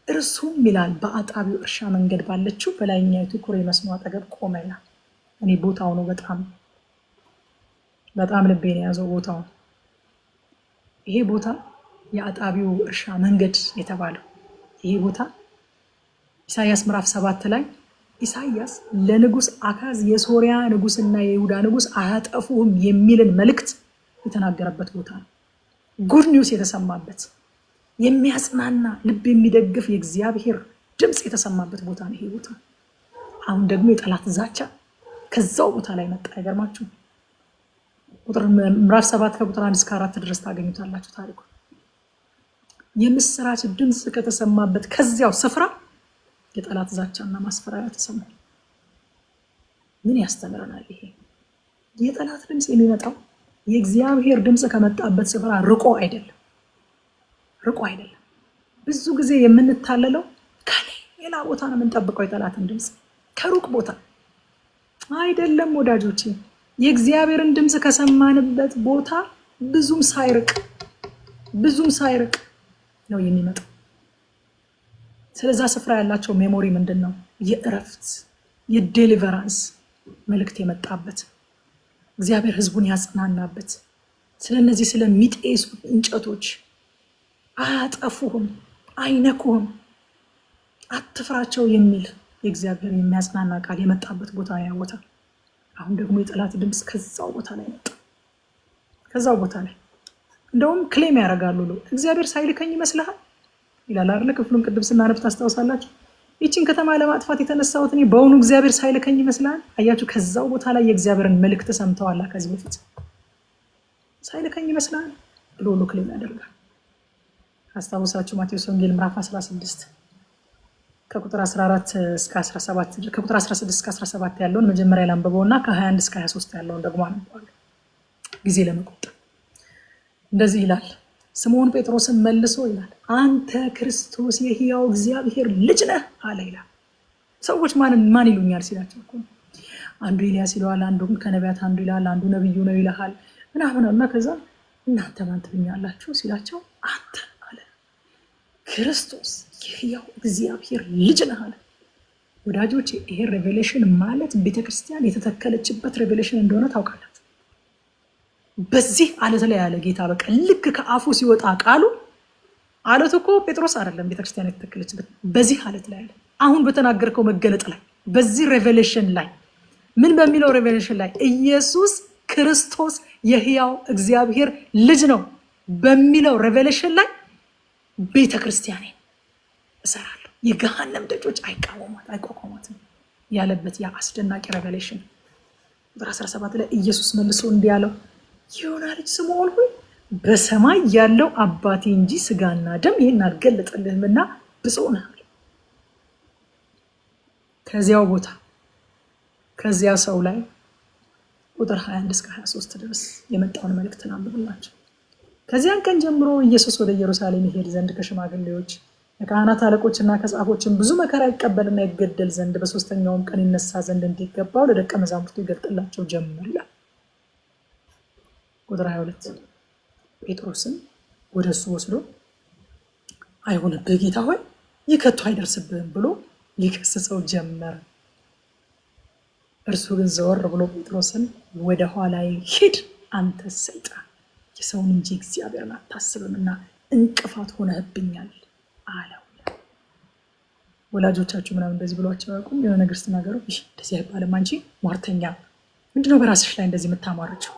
እርሱም ይላል በአጣቢው እርሻ መንገድ ባለችው በላይኛይቱ ኩሬ መስኖ አጠገብ ቆመ ይላል። እኔ ቦታው ነው በጣም ልቤን የያዘው ቦታው። ይሄ ቦታ የአጣቢው እርሻ መንገድ የተባለው ይሄ ቦታ ኢሳያስ ምዕራፍ 7 ላይ ኢሳያስ ለንጉስ አካዝ የሶሪያ ንጉስና የይሁዳ ንጉስ አያጠፉም የሚልን መልእክት የተናገረበት ቦታ ነው። ጉድ ኒውስ የተሰማበት የሚያጽናና ልብ የሚደግፍ የእግዚአብሔር ድምፅ የተሰማበት ቦታ ነው ይሄ ቦታ። አሁን ደግሞ የጠላት ዛቻ ከዛው ቦታ ላይ መጣ። አይገርማችሁ? ቁጥር ምዕራፍ 7 ከቁጥር 1 እስከ 4 ድረስ ታገኙታላችሁ ታሪኩ። የምስራች ድምፅ ከተሰማበት ከዚያው ስፍራ የጠላት ዛቻና ማስፈራሪያ ተሰማ። ምን ያስተምረናል ይሄ? የጠላት ድምፅ የሚመጣው የእግዚአብሔር ድምፅ ከመጣበት ስፍራ ርቆ አይደለም። ብዙ ጊዜ የምንታለለው ከሌላ ቦታ ነው የምንጠብቀው የጠላትን ድምፅ፣ ከሩቅ ቦታ አይደለም ወዳጆቼ። የእግዚአብሔርን ድምፅ ከሰማንበት ቦታ ብዙም ሳይርቅ ነው የሚመጣው። ስለዛ ስፍራ ያላቸው ሜሞሪ ምንድን ነው? የእረፍት የዴሊቨራንስ መልእክት የመጣበት እግዚአብሔር ህዝቡን ያጽናናበት ስለነዚህ ስለሚጤሱ እንጨቶች አያጠፉህም፣ አይነኩህም፣ አትፍራቸው የሚል የእግዚአብሔር የሚያጽናና ቃል የመጣበት ቦታ ያወታ። አሁን ደግሞ የጠላት ድምፅ ከዛው ቦታ ላይ መጣ። ከዛው ቦታ ላይ እንደውም ክሌም ያደርጋሉ። እግዚአብሔር ሳይልከኝ ይመስልሃል ይላል አይደል? ክፍሉን ቅድም ስናነብ ታስታውሳላችሁ። ይህችን ከተማ ለማጥፋት የተነሳሁት እኔ በእውኑ እግዚአብሔር ሳይልከኝ ይመስልሃል? አያችሁ፣ ከዛው ቦታ ላይ የእግዚአብሔርን መልእክት ሰምተዋል። ከዚህ በፊት ሳይልከኝ ይመስልሃል ብሎ ሁሉ ክሌም ያደርጋል። አስታውሳችሁ ማቴዎስ ወንጌል ምዕራፍ 16 ከቁጥር 14 እስከ 17 ከቁጥር 16 እስከ 17 ያለውን መጀመሪያ ላንብበውና ከ21 እስከ 23 ያለውን ደግሞ አነባለሁ ጊዜ ለመቆጠብ። እንደዚህ ይላል። ስምዖን ጴጥሮስን መልሶ ይላል አንተ ክርስቶስ የሕያው እግዚአብሔር ልጅ ነህ አለ ይላል። ሰዎች ማን ይሉኛል ሲላቸው እኮ አንዱ ኤልያስ ይለዋል፣ አንዱ ከነቢያት አንዱ ይላል፣ አንዱ ነብዩ ነው ይልሃል ምናምን እና ከዛ እናንተ ማን ትሉኛላችሁ ሲላቸው አንተ አለ ክርስቶስ የሕያው እግዚአብሔር ልጅ ነህ አለ። ወዳጆች ይሄ ሬቬሌሽን ማለት ቤተክርስቲያን የተተከለችበት ሬቬሌሽን እንደሆነ ታውቃላችሁ። በዚህ አለት ላይ ያለ ጌታ በቃ ልክ ከአፉ ሲወጣ ቃሉ አለቱ እኮ ጴጥሮስ አይደለም ቤተክርስቲያን የተተከለችበት፣ በዚህ አለት ላይ ያለ አሁን በተናገርከው መገለጥ ላይ በዚህ ሬቬሌሽን ላይ ምን በሚለው ሬቬሌሽን ላይ ኢየሱስ ክርስቶስ የሕያው እግዚአብሔር ልጅ ነው በሚለው ሬቬሌሽን ላይ ቤተክርስቲያኔን እሰራለሁ፣ የገሃነም ደጆች አይቋቋሟትም ያለበት ያ አስደናቂ ሬቬሌሽን ቁጥር 17 ላይ ኢየሱስ መልሶ እንዲህ አለው የዮና ልጅ ስምዖን ሆይ በሰማይ ያለው አባቴ እንጂ ስጋና ደም ይህን አልገለጠልህምና ብፁዕ ነህ። ከዚያው ቦታ ከዚያ ሰው ላይ ቁጥር 21 እስከ 23 ድረስ የመጣውን መልእክት አንብብላችሁ። ከዚያን ቀን ጀምሮ ኢየሱስ ወደ ኢየሩሳሌም ይሄድ ዘንድ ከሽማግሌዎች ከካህናት አለቆችና ከጻፎችም ብዙ መከራ ይቀበልና ይገደል ዘንድ በሶስተኛውም ቀን ይነሳ ዘንድ እንዲገባው ለደቀ መዛሙርቱ ይገልጥላቸው ጀመር ይላል። ቁጥር 22 ጴጥሮስን ወደ እሱ ወስዶ አይሆንብህ ጌታ ሆይ ይህ ከቶ አይደርስብህም ብሎ ሊከስሰው ጀመረ። እርሱ ግን ዘወር ብሎ ጴጥሮስን ወደ ኋላዬ ሂድ አንተ ሰይጣን፣ የሰውን እንጂ እግዚአብሔርን አታስብምና እንቅፋት ሆነህብኛል አለው። ወላጆቻችሁ ምናምን እንደዚህ ብሏቸው ያውቁም? የሆነ ነገር ስትናገሩ እንደዚህ አይባልም አንቺ ሟርተኛ፣ ምንድነው በራስሽ ላይ እንደዚህ የምታሟርችው?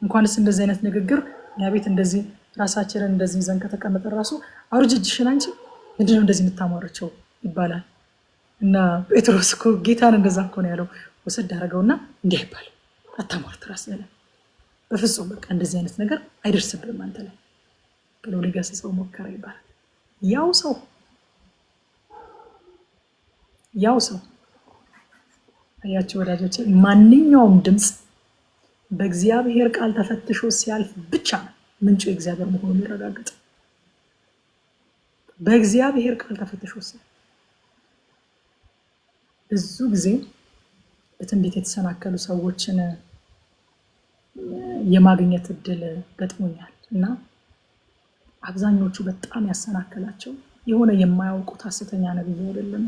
እንኳንስ እንደዚህ አይነት ንግግር እኛ ቤት እንደዚህ ራሳችንን እንደዚህ ይዘን ከተቀመጠ ራሱ አውርጅ እጅሽን አንቺ ምንድነው እንደዚህ የምታሟርቸው ይባላል። እና ጴጥሮስ እኮ ጌታን እንደዛ እኮ ነው ያለው። ወሰድ አደረገውና እንዲህ አይባልም አታሟርት ራስህ ላይ በፍጹም በቃ እንደዚህ አይነት ነገር አይደርስብህም አንተ ላይ ብሎ ሊገስጸው ሞከረ ይባላል። ያው ሰው አያችሁ ወዳጆቼ፣ ማንኛውም ድምፅ በእግዚአብሔር ቃል ተፈትሾ ሲያልፍ ብቻ ምንጩ የእግዚአብሔር መሆኑን የሚረጋገጥ። በእግዚአብሔር ቃል ተፈትሾ ሲያልፍ ብዙ ጊዜ በትንቢት የተሰናከሉ ሰዎችን የማግኘት እድል ገጥሞኛል እና አብዛኞቹ በጣም ያሰናከላቸው የሆነ የማያውቁት ሐሰተኛ ነብይ አይደለም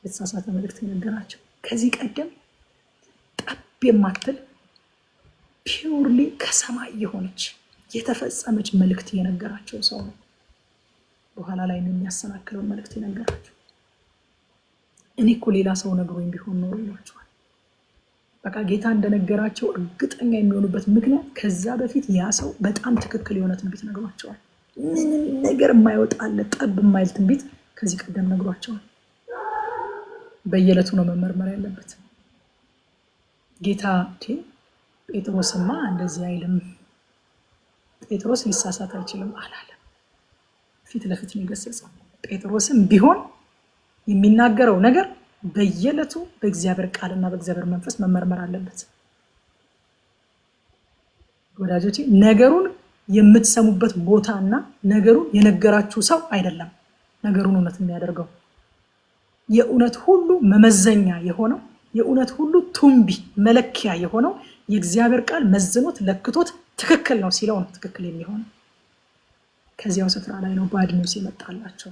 የተሳሳተ መልእክት የነገራቸው ከዚህ ቀደም ጠብ የማትል ፒውርሊ ከሰማይ የሆነች የተፈጸመች መልእክት የነገራቸው ሰው ነው። በኋላ ላይ የሚያሰናክለውን መልእክት የነገራቸው እኔ እኮ ሌላ ሰው ነግሮኝ ቢሆን ኖሮ ይሏቸዋል። በቃ ጌታ እንደነገራቸው እርግጠኛ የሚሆኑበት ምክንያት ከዛ በፊት ያ ሰው በጣም ትክክል የሆነ ትንቢት ነግሯቸዋል። ምንም ነገር የማይወጣለት ጠብ የማይል ትንቢት ከዚህ ቀደም ነግሯቸዋል። በየዕለቱ ነው መመርመር ያለበት። ጌታ ጴጥሮስማ እንደዚህ አይልም፣ ጴጥሮስ ሊሳሳት አይችልም አላለም። ፊት ለፊት ነው የገሰጸው። ጴጥሮስም ቢሆን የሚናገረው ነገር በየዕለቱ በእግዚአብሔር ቃልና በእግዚአብሔር መንፈስ መመርመር አለበት። ወዳጆቼ ነገሩን የምትሰሙበት ቦታና ነገሩን የነገራችሁ ሰው አይደለም ነገሩን እውነት የሚያደርገው። የእውነት ሁሉ መመዘኛ የሆነው የእውነት ሁሉ ቱንቢ መለኪያ የሆነው የእግዚአብሔር ቃል መዝኖት ለክቶት ትክክል ነው ሲለው ነው ትክክል የሚሆነው። ከዚያው ስፍራ ላይ ነው ባድ ኒውስ የመጣላቸው።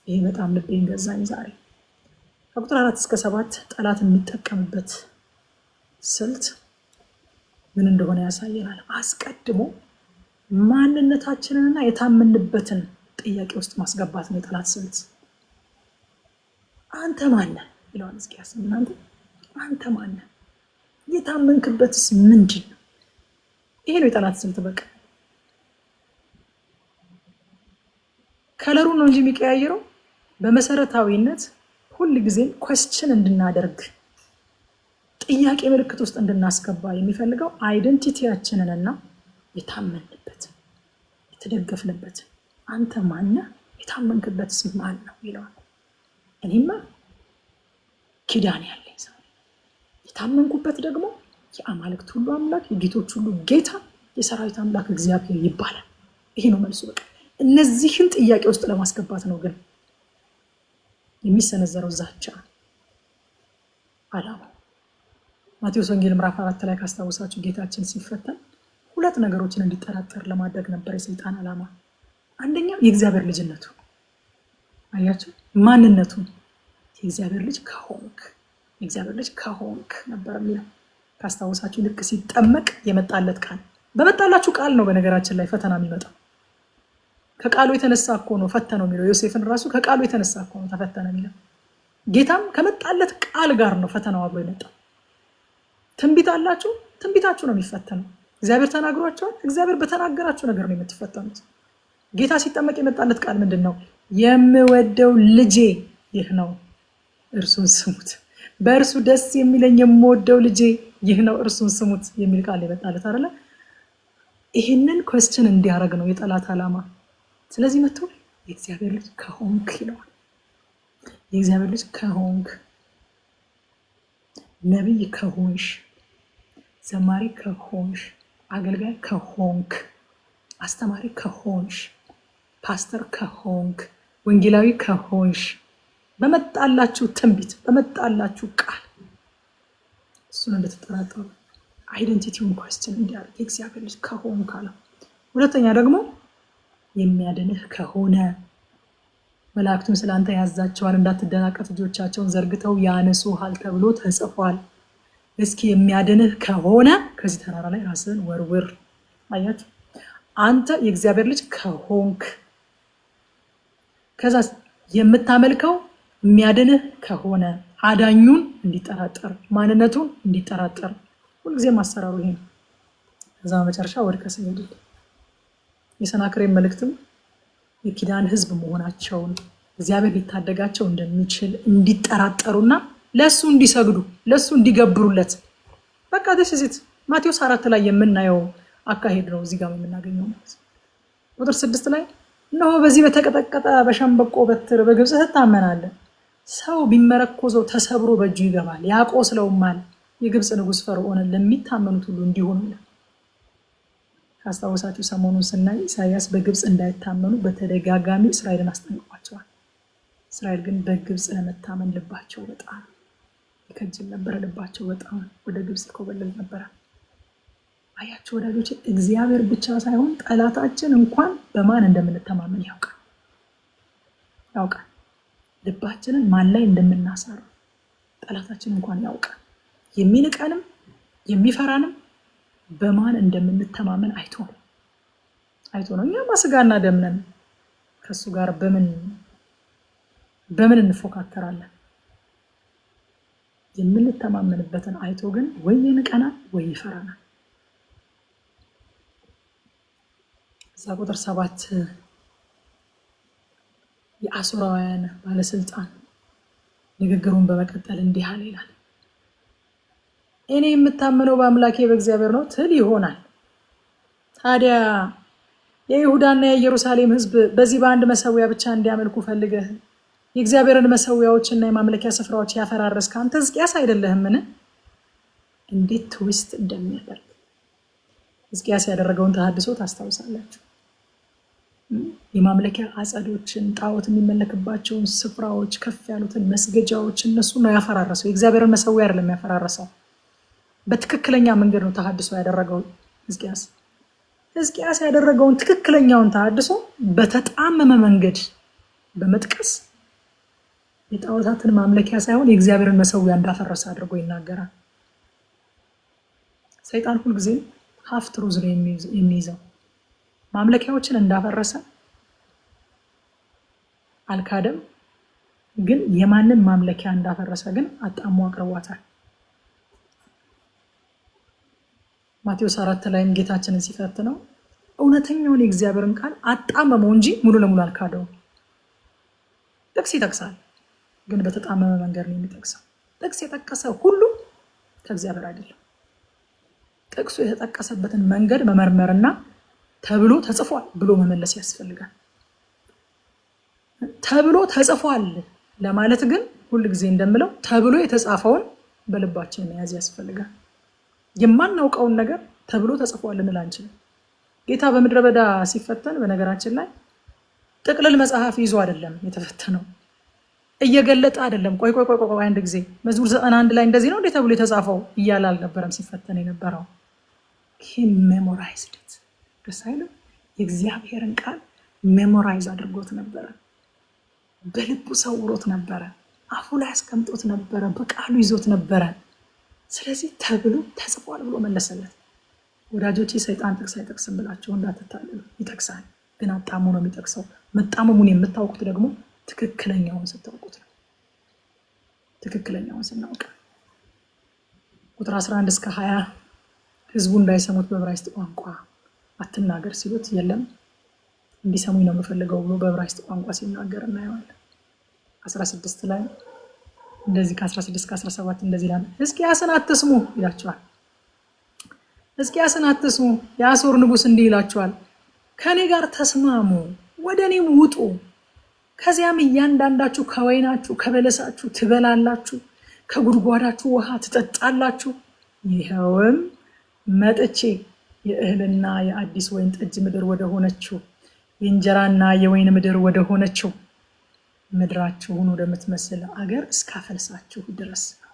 ይሄ በጣም ልቤን ገዛኝ ዛሬ። ከቁጥር 4 እስከ 7 ጠላት የሚጠቀምበት ስልት ምን እንደሆነ ያሳየናል። አስቀድሞ ማንነታችንንና የታመንበትን ጥያቄ ውስጥ ማስገባት ነው የጠላት ስልት። አንተ ማን ነህ ይለዋል ሕዝቅያስ። አንተ ማን ነህ? የታመንክበትስ ምንድን ነው? ይሄ ነው የጠላት ስልት። በቃ ከለሩን ነው እንጂ የሚቀያየረው በመሰረታዊነት ሁል ጊዜም ኮስችን እንድናደርግ ጥያቄ ምልክት ውስጥ እንድናስገባ የሚፈልገው አይደንቲቲያችንንና የታመንበት የተደገፍንበት አንተ ማነህ? የታመንክበትስ ማን ነው ይለዋል። እኔማ ኪዳን ያለኝ ሰው የታመንኩበት ደግሞ የአማልክት ሁሉ አምላክ የጌቶች ሁሉ ጌታ የሰራዊት አምላክ እግዚአብሔር ይባላል። ይሄ ነው መልሱ። በቃ እነዚህን ጥያቄ ውስጥ ለማስገባት ነው ግን የሚሰነዘረው ዛቻ ዓላማ። ማቴዎስ ወንጌል ምዕራፍ 4 ላይ ካስታወሳችሁ ጌታችን ሲፈተን 2 ነገሮችን እንዲጠራጠር ለማድረግ ነበር የሰይጣን ዓላማ። አንደኛው የእግዚአብሔር ልጅነቱ፣ አያችሁ፣ ማንነቱ የእግዚአብሔር ልጅ ከሆንክ ነበር የሚለው ካስታወሳችሁ። ልክ ሲጠመቅ የመጣለት ቃል በመጣላችሁ ቃል ነው በነገራችን ላይ ፈተና የሚመጣው። ከቃሉ የተነሳ እኮ ነው ፈተነው የሚለው። ዮሴፍን ራሱ ከቃሉ የተነሳ እኮ ነው ተፈተነ የሚለው። ጌታም ከመጣለት ቃል ጋር ነው ፈተናው አብሮ የመጣው። ትንቢት አላችሁ፣ ትንቢታችሁ ነው የሚፈተነው። እግዚአብሔር ተናግሯቸዋል፣ እግዚአብሔር በተናገራችሁ ነገር ነው የምትፈተኑት። ጌታ ሲጠመቅ የመጣለት ቃል ምንድን ነው? የምወደው ልጄ ይህ ነው እርሱን ስሙት፣ በእርሱ ደስ የሚለኝ የምወደው ልጄ ይህ ነው እርሱን ስሙት የሚል ቃል የመጣለት አይደለ? ይህንን ኮስችን እንዲያደርግ ነው የጠላት ዓላማ። ስለዚህ መጥቶ የእግዚአብሔር ልጅ ከሆንክ ይለዋል። የእግዚአብሔር ልጅ ከሆንክ፣ ነቢይ ከሆንሽ፣ ዘማሪ ከሆንሽ፣ አገልጋይ ከሆንክ፣ አስተማሪ ከሆንሽ፣ ፓስተር ከሆንክ፣ ወንጌላዊ ከሆንሽ፣ በመጣላችሁ ትንቢት በመጣላችሁ ቃል እሱን እንድትጠራጠሩ አይደንቲቲውን ኮስችን እንዲያደርግ የእግዚአብሔር ልጅ ከሆንክ አለው። ሁለተኛ ደግሞ የሚያድንህ ከሆነ መላእክቱን ስለአንተ ያዛቸዋል፣ እንዳትደናቀፍ እጆቻቸውን ዘርግተው ያነሱሃል ተብሎ ተጽፏል። እስኪ የሚያድንህ ከሆነ ከዚህ ተራራ ላይ ራስህን ወርውር። አያችሁ፣ አንተ የእግዚአብሔር ልጅ ከሆንክ ከዛ የምታመልከው የሚያድንህ ከሆነ አዳኙን እንዲጠራጠር፣ ማንነቱን እንዲጠራጠር ሁልጊዜም አሰራሩ ይሄ ነው። ከዛ መጨረሻ ወድቀህ ስገድ። የሰናክሬም መልእክትም የኪዳን ሕዝብ መሆናቸውን እግዚአብሔር ሊታደጋቸው እንደሚችል እንዲጠራጠሩና ለሱ እንዲሰግዱ ለሱ እንዲገብሩለት በቃ ደስሲት ማቴዎስ 4 ላይ የምናየው አካሄድ ነው እዚህ ጋር የምናገኘው ማለት ነው። ቁጥር 6 ላይ እነሆ በዚህ በተቀጠቀጠ በሸምበቆ በትር በግብጽ ትታመናለህ፣ ሰው ቢመረኮዘው ተሰብሮ በእጁ ይገባል፣ ያቆስለውማል። የግብጽ ንጉሥ ፈርዖንን ለሚታመኑት ሁሉ እንዲሆኑ ይላል። ካስታወሳችሁ ሰሞኑን ስናይ ኢሳያስ በግብጽ እንዳይታመኑ በተደጋጋሚ እስራኤልን አስጠንቅቋቸዋል። እስራኤል ግን በግብጽ ለመታመን ልባቸው በጣም ይከጅል ነበር። ልባቸው በጣም ወደ ግብጽ ይኮበልል ነበር። አያችሁ ወዳጆች፣ እግዚአብሔር ብቻ ሳይሆን ጠላታችን እንኳን በማን እንደምንተማመን ያውቃል። ልባችንን ማን ላይ እንደምናሳርፍ ጠላታችን እንኳን ያውቃል። የሚንቀንም የሚፈራንም በማን እንደምንተማመን አይቶ ነው። እኛማ ስጋና ደም ነን፣ ከሱ ጋር በምን እንፎካከራለን? የምንተማመንበትን አይቶ ግን ወይ ይንቀናል ወይ ይፈራናል። እዛ ቁጥር 7 የአሦራውያን ባለስልጣን ንግግሩን በመቀጠል እንዲህ አለ ይላል። እኔ የምታመነው በአምላኬ በእግዚአብሔር ነው ትል ይሆናል። ታዲያ የይሁዳና የኢየሩሳሌም ሕዝብ በዚህ በአንድ መሰዊያ ብቻ እንዲያመልኩ ፈልገህ የእግዚአብሔርን መሰዊያዎችና የማምለኪያ ስፍራዎች ያፈራረስክ አንተ ሕዝቅያስ አይደለህምን? እንዴት ትዊስት እንደሚያደርግ ሕዝቅያስ ያደረገውን ተሐድሶ ታስታውሳላችሁ። የማምለኪያ አጸዶችን፣ ጣዖት የሚመለክባቸውን ስፍራዎች፣ ከፍ ያሉትን መስገጃዎች እነሱ ነው ያፈራረሰው። የእግዚአብሔርን መሰዊያ አይደለም ያፈራረሰው። በትክክለኛ መንገድ ነው ተሐድሶ ያደረገው ሕዝቅያስ። ሕዝቅያስ ያደረገውን ትክክለኛውን ተሐድሶ በተጣመመ መንገድ በመጥቀስ የጣዖታትን ማምለኪያ ሳይሆን የእግዚአብሔርን መሰዊያ እንዳፈረሰ አድርጎ ይናገራል። ሰይጣን ሁልጊዜ ሀፍ ትሩዝ ነው የሚይዘው። ማምለኪያዎችን እንዳፈረሰ አልካደም፣ ግን የማንን ማምለኪያ እንዳፈረሰ ግን አጣሞ አቅርቧታል። ማቴዎስ 4 ላይም ጌታችንን ሲፈትነው እውነተኛውን የእግዚአብሔርን ቃል አጣመመው እንጂ ሙሉ ለሙሉ አልካደው። ጥቅስ ይጠቅሳል፣ ግን በተጣመመ መንገድ ነው የሚጠቅሰው። ጥቅስ የጠቀሰ ሁሉ ከእግዚአብሔር አይደለም። ጥቅሱ የተጠቀሰበትን መንገድ መመርመርና ተብሎ ተጽፏል ብሎ መመለስ ያስፈልጋል። ተብሎ ተጽፏል ለማለት ግን ሁልጊዜ እንደምለው ተብሎ የተጻፈውን በልባችን መያዝ ያስፈልጋል። የማናውቀውን ነገር ተብሎ ተጽፏል ልንል አንችልም። ጌታ በምድረ በዳ ሲፈተን በነገራችን ላይ ጥቅልል መጽሐፍ ይዞ አይደለም የተፈተነው፣ እየገለጠ አይደለም። ቆይ አንድ ጊዜ መዝሙር 91 ላይ እንደዚህ ነው እንዴ ተብሎ የተጻፈው እያለ አልነበረም ሲፈተን የነበረው። he memorized it። ደስ አይልም? የእግዚአብሔርን ቃል ሜሞራይዝ አድርጎት ነበረ፣ በልቡ ሰውሮት ነበረ፣ አፉ ላይ አስቀምጦት ነበረ፣ በቃሉ ይዞት ነበረ። ስለዚህ ተብሎ ተጽፏል ብሎ መለሰለት። ወዳጆቼ ሰይጣን ጥቅስ አይጠቅስም ብላችሁ እንዳትታለሉ። ይጠቅሳል፣ ግን አጣሙ ነው የሚጠቅሰው። መጣመሙን የምታውቁት ደግሞ ትክክለኛውን ስታውቁት ነው። ትክክለኛውን ስናውቅ ቁጥር 11 እስከ 20 ህዝቡ እንዳይሰሙት በዕብራይስጥ ቋንቋ አትናገር ሲሉት የለም እንዲሰሙኝ ነው የምፈልገው ብሎ በዕብራይስጥ ቋንቋ ሲናገር እናየዋለን። 16 ላይ እንደዚህ ከ16 እስከ 17 እንደዚህ ይላል። ሕዝቅያስን አትስሙ ይላቸዋል። ሕዝቅያስን አትስሙ፣ የአሦር ንጉሥ እንዲህ ይላቸዋል፣ ከኔ ጋር ተስማሙ፣ ወደ እኔም ውጡ። ከዚያም እያንዳንዳችሁ ከወይናችሁ ከበለሳችሁ ትበላላችሁ፣ ከጉድጓዳችሁ ውሃ ትጠጣላችሁ። ይኸውም መጥቼ የእህልና የአዲስ ወይን ጠጅ ምድር ወደ ሆነችው የእንጀራና የወይን ምድር ወደ ሆነችው ምድራችሁን ወደምትመስል አገር እስካፈልሳችሁ ድረስ ነው።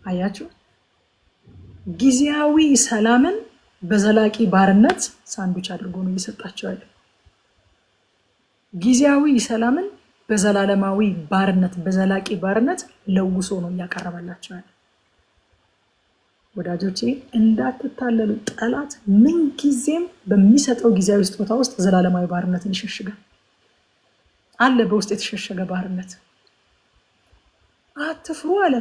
አያችሁ፣ ጊዜያዊ ሰላምን በዘላቂ ባርነት ሳንዱች አድርጎ ነው እየሰጣቸው ያለው። ጊዜያዊ ሰላምን በዘላለማዊ ባርነት በዘላቂ ባርነት ለውሶ ነው እያቀረበላቸው ያለው። ወዳጆቼ እንዳትታለሉ፣ ጠላት ምን ጊዜም በሚሰጠው ጊዜያዊ ስጦታ ውስጥ ዘላለማዊ ባርነትን ይሸሽጋል። አለ በውስጥ የተሸሸገ ባርነት። አትፍሩ አለ።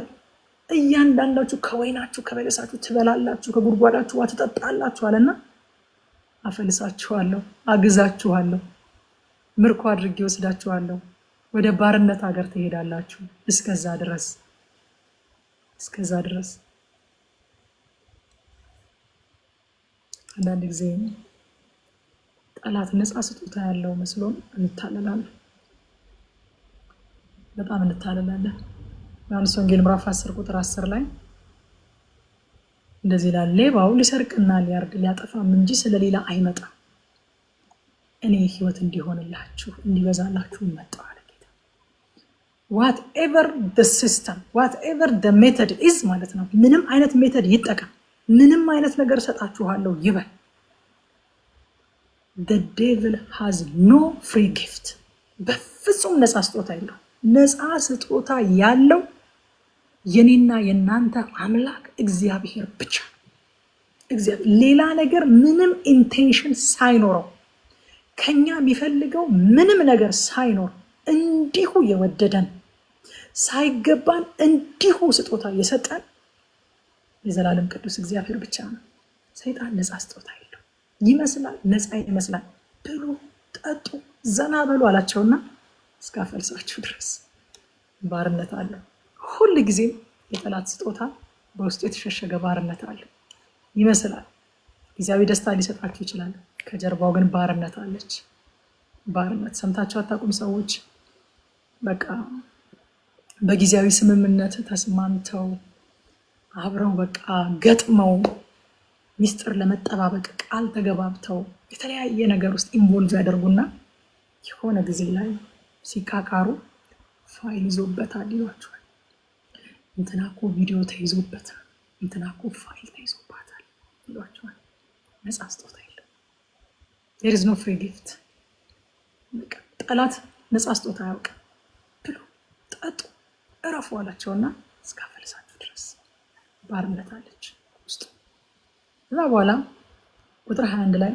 እያንዳንዳችሁ ከወይናችሁ ከበለሳችሁ ትበላላችሁ፣ ከጉድጓዳችሁ ውሃ ትጠጣላችሁ አለና አፈልሳችኋለሁ፣ አግዛችኋለሁ፣ ምርኮ አድርጌ ወስዳችኋለሁ፣ ወደ ባርነት ሀገር ትሄዳላችሁ። እስከዛ ድረስ አንዳንድ ጊዜ ጠላት ነፃ ስጦታ ያለው መስሎን እንታለላለን። በጣም እንታለላለን። ዮሐንስ ወንጌል ምዕራፍ 10 ቁጥር 10 ላይ እንደዚህ ይላል፣ ሌባው ሊሰርቅና ሊያርድ ሊያጠፋም እንጂ ስለሌላ አይመጣም፣ እኔ ሕይወት እንዲሆንላችሁ እንዲበዛላችሁ መጣሁ አለ ጌታ። whatever the system, whatever the method is ማለት ነው። ምንም አይነት ሜተድ ይጠቀም፣ ምንም አይነት ነገር ሰጣችኋለሁ ይበል፣ the devil has no free gift። በፍጹም ነፃ ስጦታ የለው። ነፃ ስጦታ ያለው የኔና የናንተ አምላክ እግዚአብሔር ብቻ። እግዚአብሔር ሌላ ነገር ምንም ኢንቴንሽን ሳይኖረው ከኛ የሚፈልገው ምንም ነገር ሳይኖር እንዲሁ የወደደን ሳይገባን እንዲሁ ስጦታ የሰጠን የዘላለም ቅዱስ እግዚአብሔር ብቻ ነው። ሰይጣን ነፃ ስጦታ የለው። ይመስላል ነፃ ይመስላል። ብሉ፣ ጠጡ፣ ዘና በሉ አላቸውና እስካፈልሳችሁ ድረስ ባርነት አለ። ሁል ጊዜ የጠላት ስጦታ በውስጡ የተሸሸገ ባርነት አለ። ይመስላል ጊዜያዊ ደስታ ሊሰጣችሁ ይችላል፣ ከጀርባው ግን ባርነት አለች። ባርነት ሰምታችሁ አታውቁም? ሰዎች በቃ በጊዜያዊ ስምምነት ተስማምተው አብረው በቃ ገጥመው ሚስጥር ለመጠባበቅ ቃል ተገባብተው የተለያየ ነገር ውስጥ ኢንቮልቭ ያደርጉና የሆነ ጊዜ ላይ ሲቃቃሩ ፋይል ይዞበታል ይሏቸዋል። እንትና እኮ ቪዲዮ ተይዞበታል፣ እንትና እኮ ፋይል ተይዞባታል ይሏቸዋል። ነፃ ስጦታ የለም። there is no free gift። ጠላት ነፃ ስጦታ አያውቅም። ብሉ ጠጡ እረፉ አላቸውና እስከ አፈልሳችሁ ድረስ ባርነት አለች ውስጡ። ከዛ በኋላ ቁጥር 21 ላይ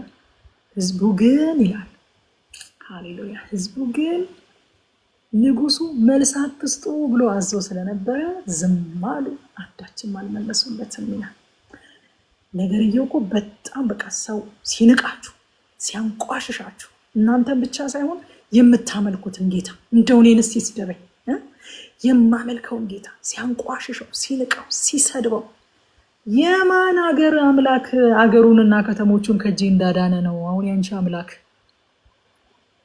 ህዝቡ ግን ይላል፣ ሃሌሉያ፣ ህዝቡ ግን ንጉሱ መልስ አትስጡ ብሎ አዞ ስለነበረ ዝም አሉ፣ አንዳችም አልመለሱለትም ይላል። ነገርየው እኮ በጣም በቃ ሰው ሲንቃችሁ ሲያንቋሽሻችሁ እናንተን ብቻ ሳይሆን የምታመልኩትን ጌታ እንደው እኔንስ ሲስደበኝ የማመልከውን ጌታ ሲያንቋሽሸው ሲንቀው ሲሰድበው የማን ሀገር አምላክ አገሩንና ከተሞቹን ከእጄ እንዳዳነ ነው አሁን ያንቺ አምላክ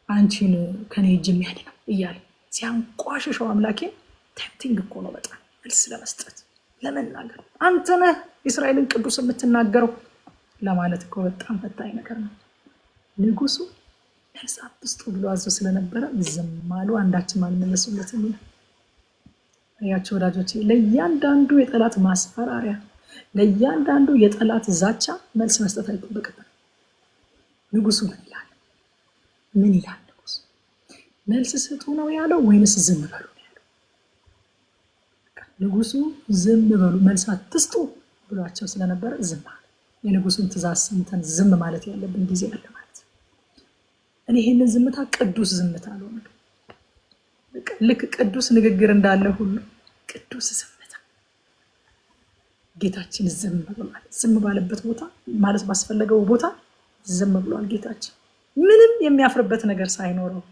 አንቺን ከኔ እጅ የሚያድነው እያለ ሲያንቋሽሸው አምላኬን ቴምፕቲንግ እኮ ነው በጣም መልስ ለመስጠት ለመናገር አንተ ነህ እስራኤልን ቅዱስ የምትናገረው ለማለት እኮ በጣም ፈታኝ ነገር ነው። ንጉሱ መልስ አትስጡ ብሎ አዞ ስለነበረ ዝም አሉ፣ አንዳችም አልመለሱለትም። አያችሁ ወዳጆቼ፣ ለእያንዳንዱ የጠላት ማስፈራሪያ ለእያንዳንዱ የጠላት ዛቻ መልስ መስጠት አይጠበቅብንም። ንጉሱ ምን ይላል? ምን ይላል ንጉሱ? መልስ ስጡ ነው ያለው ወይንስ ዝም በሉ ነው ያለው? ንጉሱ ዝም በሉ መልስ አትስጡ ብሏቸው ስለነበረ ዝም አለ። የንጉሱን ትእዛዝ ሰምተን ዝም ማለት ያለብን ጊዜ አለ ማለት ነው። እኔ ይሄንን ዝምታ ቅዱስ ዝምታ ነው። ልክ ቅዱስ ንግግር እንዳለ ሁሉ ቅዱስ ዝምታ ጌታችን ዝም ብሏል። ዝም ባለበት ቦታ ማለት ባስፈለገው ቦታ ዝም ብሏል ጌታችን፣ ምንም የሚያፍርበት ነገር ሳይኖረው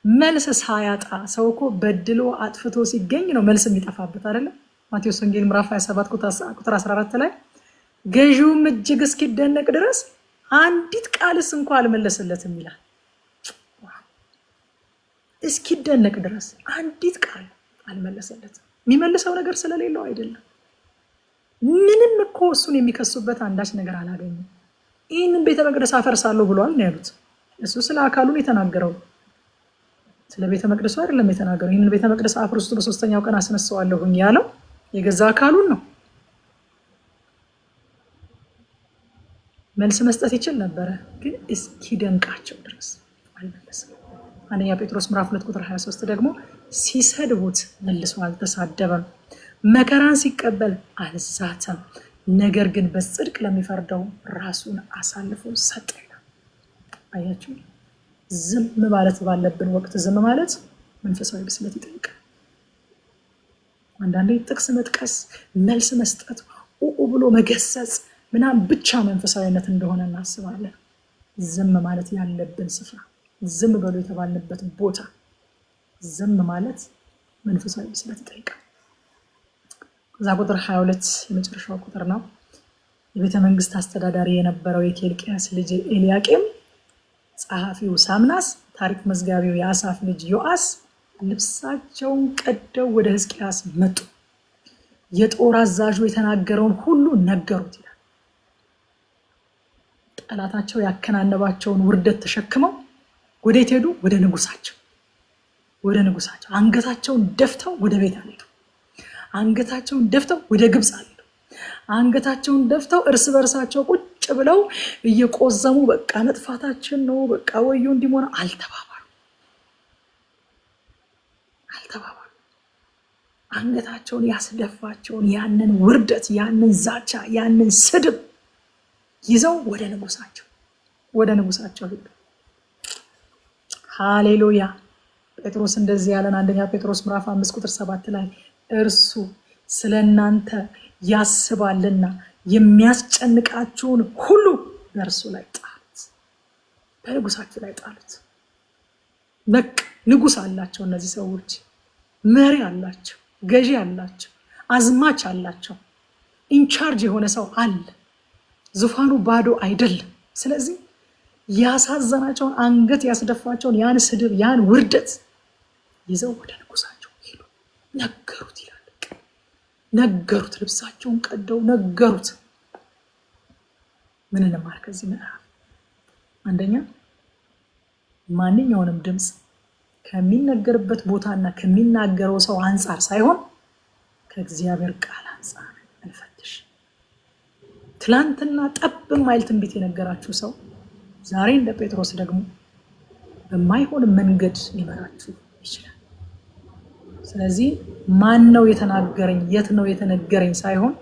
መልስ ሳያጣ። ሰው እኮ በድሎ አጥፍቶ ሲገኝ ነው መልስ የሚጠፋበት አይደለም። ማቴዎስ ወንጌል ምዕራፍ 27 ቁጥር 14 ላይ ገዢውም እጅግ እስኪደነቅ ድረስ አንዲት ቃልስ እንኳ አልመለሰለትም ይላል። እስኪደነቅ ድረስ አንዲት ቃል አልመለሰለትም። የሚመልሰው ነገር ስለሌለው አይደለም። ምንም እኮ እሱን የሚከሱበት አንዳች ነገር አላገኙም። ይህንን ቤተ መቅደስ አፈርሳለሁ ብሏል ነው ያሉት። እሱ ስለ አካሉን የተናገረው ስለ ቤተ መቅደሱ አይደለም የተናገረው። ይህንን ቤተ መቅደስ አፍርሱት በሶስተኛው ቀን አስነሳዋለሁኝ ያለው የገዛ አካሉን ነው። መልስ መስጠት ይችል ነበረ፣ ግን እስኪደንቃቸው ድረስ አልመለሰም። አንደኛ ጴጥሮስ ምዕራፍ 2 ቁጥር 23 ደግሞ ሲሰድቡት መልሶ አልተሳደበም፣ መከራን ሲቀበል አልዛተም፣ ነገር ግን በጽድቅ ለሚፈርደው ራሱን አሳልፎ ሰጠ። አያችሁ፣ ዝም ማለት ባለብን ወቅት ዝም ማለት መንፈሳዊ ብስለት ይጠይቃል። አንዳንዴ ጥቅስ መጥቀስ፣ መልስ መስጠት፣ ብሎ መገሰጽ ምናምን ብቻ መንፈሳዊነት እንደሆነ እናስባለን። ዝም ማለት ያለብን ስፍራ፣ ዝም በሉ የተባልንበት ቦታ ዝም ማለት መንፈሳዊ ብስለት ይጠይቃል። ከዛ ቁጥር 22 የመጨረሻው ቁጥር ነው። የቤተ መንግስት አስተዳዳሪ የነበረው የኬልቅያስ ልጅ ኤልያቄም፣ ጸሐፊው ሳምናስ፣ ታሪክ መዝጋቢው የአሳፍ ልጅ ዮአስ ልብሳቸውን ቀደው ወደ ሕዝቅያስ መጡ። የጦር አዛዡ የተናገረውን ሁሉ ነገሩት ይላል። ጠላታቸው ያከናነባቸውን ውርደት ተሸክመው ወዴት ሄዱ? ወደ ንጉሳቸው። አንገታቸውን ደፍተው ወደ ቤት አልሄዱ። አንገታቸውን ደፍተው ወደ ግብፅ አልሄዱ። አንገታቸውን ደፍተው እርስ በርሳቸው ቁጭ ብለው እየቆዘሙ በቃ መጥፋታችን ነው፣ በቃ ወዮ እንዲሞና አልተባባሉ። አንገታቸውን ያስደፋቸውን ያንን ውርደት፣ ያንን ዛቻ፣ ያንን ስድብ ይዘው ወደ ንጉሳቸው ሄዱ። ሃሌሉያ። ጴጥሮስ እንደዚህ ያለን አንደኛ ጴጥሮስ ምዕራፍ 5 ቁጥር 7 ላይ እርሱ ስለ እናንተ ያስባልና የሚያስጨንቃችሁን ሁሉ በእርሱ ላይ ጣሉት፣ በንጉሳችሁ ላይ ጣሉት። በቃ ንጉስ አላቸው እነዚህ ሰዎች፣ መሪ አላቸው፣ ገዢ አላቸው፣ አዝማች አላቸው፣ ኢንቻርጅ የሆነ ሰው አለ። ዙፋኑ ባዶ አይደለም። ስለዚህ ያሳዘናቸውን አንገት ያስደፋቸውን ያን ስድብ ያን ውርደት ይዘው ወደ ንጉሳቸው ሄዱ። ነገሩት ይላል። ነገሩት፣ ልብሳቸውን ቀደው ነገሩት። ምን እንማር ከዚህ ምዕራፍ? አንደኛ ማንኛውንም ድምፅ ከሚነገርበት ቦታና ከሚናገረው ሰው አንጻር ሳይሆን ከእግዚአብሔር ቃል አንጻር እንፈትሽ። ትላንትና ጠብ ማይል ትንቢት የነገራችሁ ሰው ዛሬ እንደ ጴጥሮስ ደግሞ በማይሆን መንገድ ሊመራችሁ ይችላል። ስለዚህ ማን ነው የተናገረኝ፣ የት ነው የተነገረኝ ሳይሆን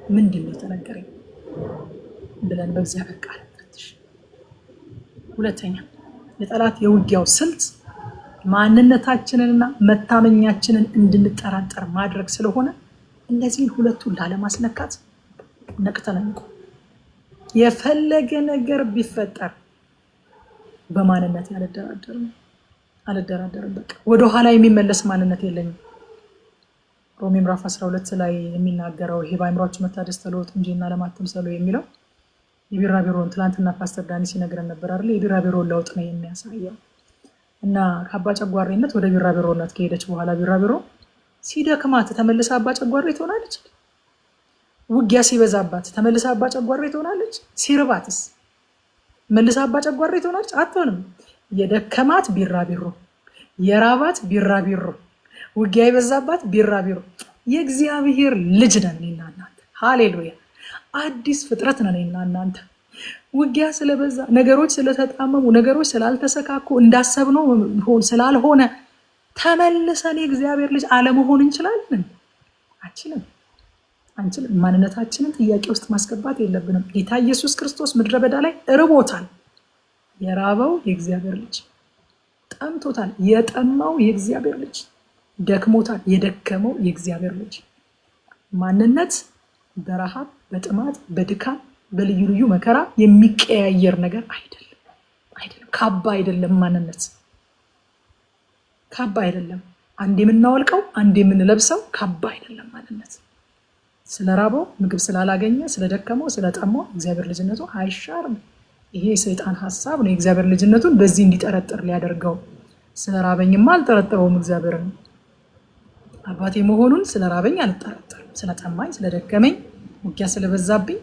ምንድን ነው የተነገረኝ ብለን በእግዚአብሔር ቃል እንፈትሽ። ሁለተኛ የጠላት የውጊያው ስልት ማንነታችንንና መታመኛችንን እንድንጠራጠር ማድረግ ስለሆነ እነዚህን ሁለቱን ላለማስነካት ነቅተን እንቆም። የፈለገ ነገር ቢፈጠር በማንነት አልደራደርም። በቃ ወደኋላ የሚመለስ ማንነት የለኝም። ሮሜ ምዕራፍ 12 ላይ የሚናገረው ይሄ በአእምሯችሁ መታደስ ተለወጡ እንጂ እና ለማትምሰሉ የሚለው የቢራቢሮን ትላንትና ፓስተር ዳኒ ሲነግረን ነበር አይደል? የቢራቢሮን ለውጥ ነው የሚያሳየው። እና ከአባ ጨጓሬነት ወደ ቢራቢሮነት ከሄደች በኋላ ቢራቢሮ ሲደክማት ተመልሳ አባ ጨጓሬ ትሆናለች። ውጊያ ሲበዛባት ተመልሳ አባ ጨጓሬ ትሆናለች። ሲርባትስ መልሳ አባ ጨጓሬ ትሆናለች? አትሆንም። የደከማት ቢራቢሮ፣ የራባት ቢራቢሮ፣ ውጊያ የበዛባት ቢራቢሮ። የእግዚአብሔር ልጅ ነን እኔና እናንተ። ሃሌሉያ! አዲስ ፍጥረት ነን እኔና እናንተ። ውጊያ ስለበዛ፣ ነገሮች ስለተጣመሙ፣ ነገሮች ስላልተሰካኩ፣ እንዳሰብነው ስላልሆነ ተመልሰን የእግዚአብሔር ልጅ አለመሆን እንችላለን? አንችልም። ማንነታችንን ጥያቄ ውስጥ ማስገባት የለብንም። ጌታ ኢየሱስ ክርስቶስ ምድረ በዳ ላይ እርቦታል። የራበው የእግዚአብሔር ልጅ ጠምቶታል። የጠማው የእግዚአብሔር ልጅ ደክሞታል። የደከመው የእግዚአብሔር ልጅ። ማንነት በረሃብ፣ በጥማት፣ በድካም፣ በልዩ ልዩ መከራ የሚቀያየር ነገር አይደለም። ካባ አይደለም። ማንነት ካባ አይደለም። አንድ የምናወልቀው አንድ የምንለብሰው ካባ አይደለም። ማንነት ስለራበው፣ ምግብ ስላላገኘ፣ ስለደከመው፣ ስለጠማው እግዚአብሔር ልጅነቱ አይሻርም። ይሄ የሰይጣን ሀሳብ ነው። የእግዚአብሔር ልጅነቱን በዚህ እንዲጠረጥር ሊያደርገው። ስለራበኝማ አልጠረጥረውም እግዚአብሔርን። አባቴ መሆኑን ስለራበኝ አልጠረጥርም። ስለጠማኝ፣ ስለደከመኝ፣ ውጊያ ስለበዛብኝ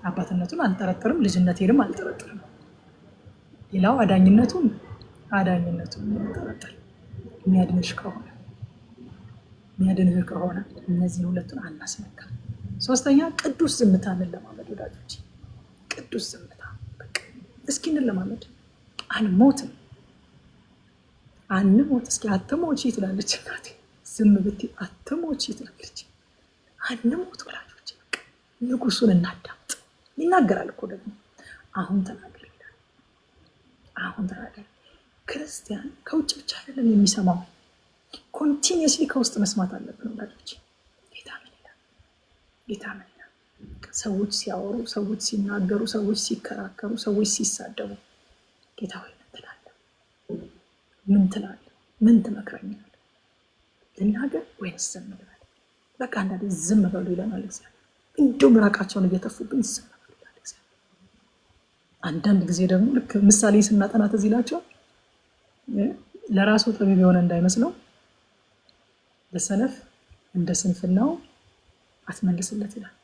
አባትነቱን አልጠረጥርም። ልጅነቴንም አልጠረጥርም። ሌላው አዳኝነቱን የሚጠረጥር የሚያድንሽ ከሆነ የሚያድንህ ከሆነ እነዚህን ሁለቱን አናስነካ። ሶስተኛ ቅዱስ ዝምታን ለማመድ ወዳጆች፣ ቅዱስ ዝምታ እስኪ እንለማመድ። አንሞትም። እስኪ አትሞቺ ትላለች እናቴ። ዝም ብትይ አትሞቺ ትላለች። አንሞት ወላጆች፣ ንጉሱን እናዳምጥ። ይናገራል እኮ ደግሞ አሁን ተናገር ይላል። አሁን ተናገር። ክርስቲያን ከውጭ ብቻ አይደለም የሚሰማው፣ ኮንቲኒየስሊ ከውስጥ መስማት አለብን ወላጆች። ጌታ ምን ይላል? ሰዎች ሲያወሩ፣ ሰዎች ሲናገሩ፣ ሰዎች ሲከራከሩ፣ ሰዎች ሲሳደቡ ጌታ ሆይ ምን ትላለህ? ምን ትመክረኛለህ? ልናገር ወይንስ ዝም ልበል? በቃ አንዳንዴ ዝም በሉ ይለናል እግዚአብሔር። እንደው ምራቃቸውን እየተፉብን ዝም በሉ ይላል እግዚአብሔር። አንዳንድ ጊዜ ደግሞ ልክ ምሳሌ ስናጠና ትዝ ይላቸዋል። ለራሱ ጠቢብ የሆነ እንዳይመስለው ለሰነፍ እንደ ስንፍናው አትመልስለት ይላል።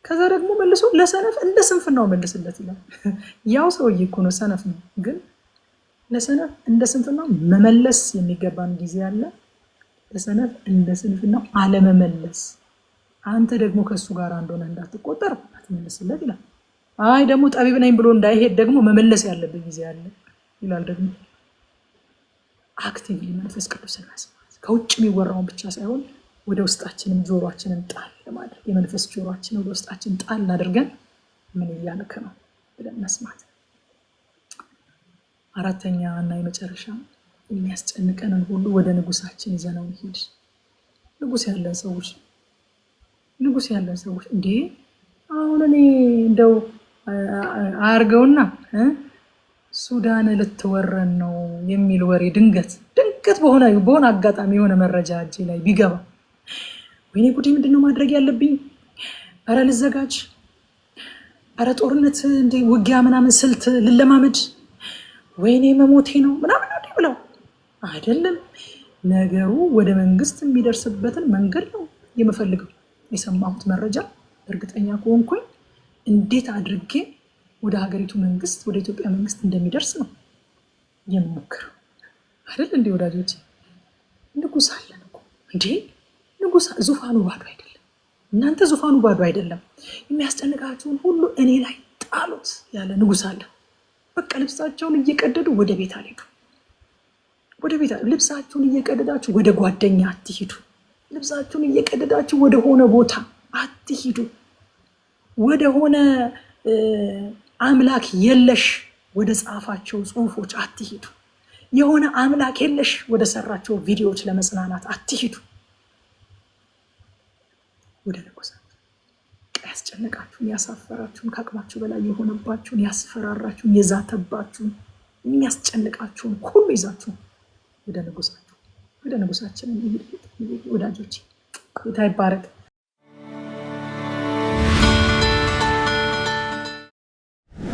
ከዛ ደግሞ መልሶ ለሰነፍ እንደ ስንፍናው መልስለት ይላል። ያው ሰውዬ እኮ ነው፣ ሰነፍ ነው። ግን ለሰነፍ እንደ ስንፍናው መመለስ የሚገባን ጊዜ አለ። ለሰነፍ እንደ ስንፍናው አለመመለስ፣ አንተ ደግሞ ከሱ ጋር እንደሆነ እንዳትቆጠር አትመልስለት ይላል። አይ ደግሞ ጠቢብ ነኝ ብሎ እንዳይሄድ ደግሞ መመለስ ያለብን ጊዜ አለ ይላል። ደግሞ አክቲቭሊ መንፈስ ቅዱስን መስማት፣ ከውጭ የሚወራውን ብቻ ሳይሆን ወደ ውስጣችንም ጆሮአችንን ጣል ለማድረግ የመንፈስ ጆሮአችንን ወደ ውስጣችን ጣል አድርገን ምን እያልክ ነው ብለን መስማት። አራተኛ እና የመጨረሻ የሚያስጨንቀንን ሁሉ ወደ ንጉሳችን ይዘነው እንሂድ። ንጉስ ያለን ሰዎች እንዴ አሁን እኔ እንደው አያርገውና ሱዳን ልትወረን ነው የሚል ወሬ ድንገት በሆነ አጋጣሚ የሆነ መረጃ እጄ ላይ ቢገባ ወይኔ ጉዴ ምንድነው ማድረግ ያለብኝ? አረ ልዘጋጅ፣ አረ ጦርነት እንደ ውጊያ ምናምን ስልት ልለማመድ፣ ወይኔ መሞቴ ነው ምናምን እንዴ ብለው አይደለም። ነገሩ ወደ መንግስት የሚደርስበትን መንገድ ነው የምፈልገው። የሰማሁት መረጃ እርግጠኛ ከሆንኩኝ እንዴት አድርጌ ወደ ሀገሪቱ መንግስት፣ ወደ ኢትዮጵያ መንግስት እንደሚደርስ ነው የምሞክረው። አይደል እንዴ ወዳጆች? ንጉስ አለን እኮ እንዴ! ንጉስ ዙፋኑ ባዶ አይደለም። እናንተ ዙፋኑ ባዶ አይደለም። የሚያስጨንቃችሁን ሁሉ እኔ ላይ ጣሉት ያለ ንጉስ አለ። በቃ ልብሳቸውን እየቀደዱ ወደ ቤት አልሄዱ። ወደ ቤት ልብሳችሁን እየቀደዳችሁ ወደ ጓደኛ አትሂዱ። ልብሳችሁን እየቀደዳችሁ ወደ ሆነ ቦታ አትሂዱ። ወደ ሆነ አምላክ የለሽ ወደ ጻፋቸው ጽሁፎች አትሂዱ። የሆነ አምላክ የለሽ ወደ ሰራቸው ቪዲዮዎች ለመጽናናት አትሂዱ። ወደ ንጉሳችሁ ያስጨነቃችሁን፣ ያሳፈራችሁን፣ ከአቅማችሁ በላይ የሆነባችሁን፣ ያስፈራራችሁን፣ የዛተባችሁን፣ የሚያስጨንቃችሁን ሁሉ ይዛችሁ ወደ ንጉሳችሁ ወደ ንጉሳችን ወዳጆች ጌታ ይባረክ።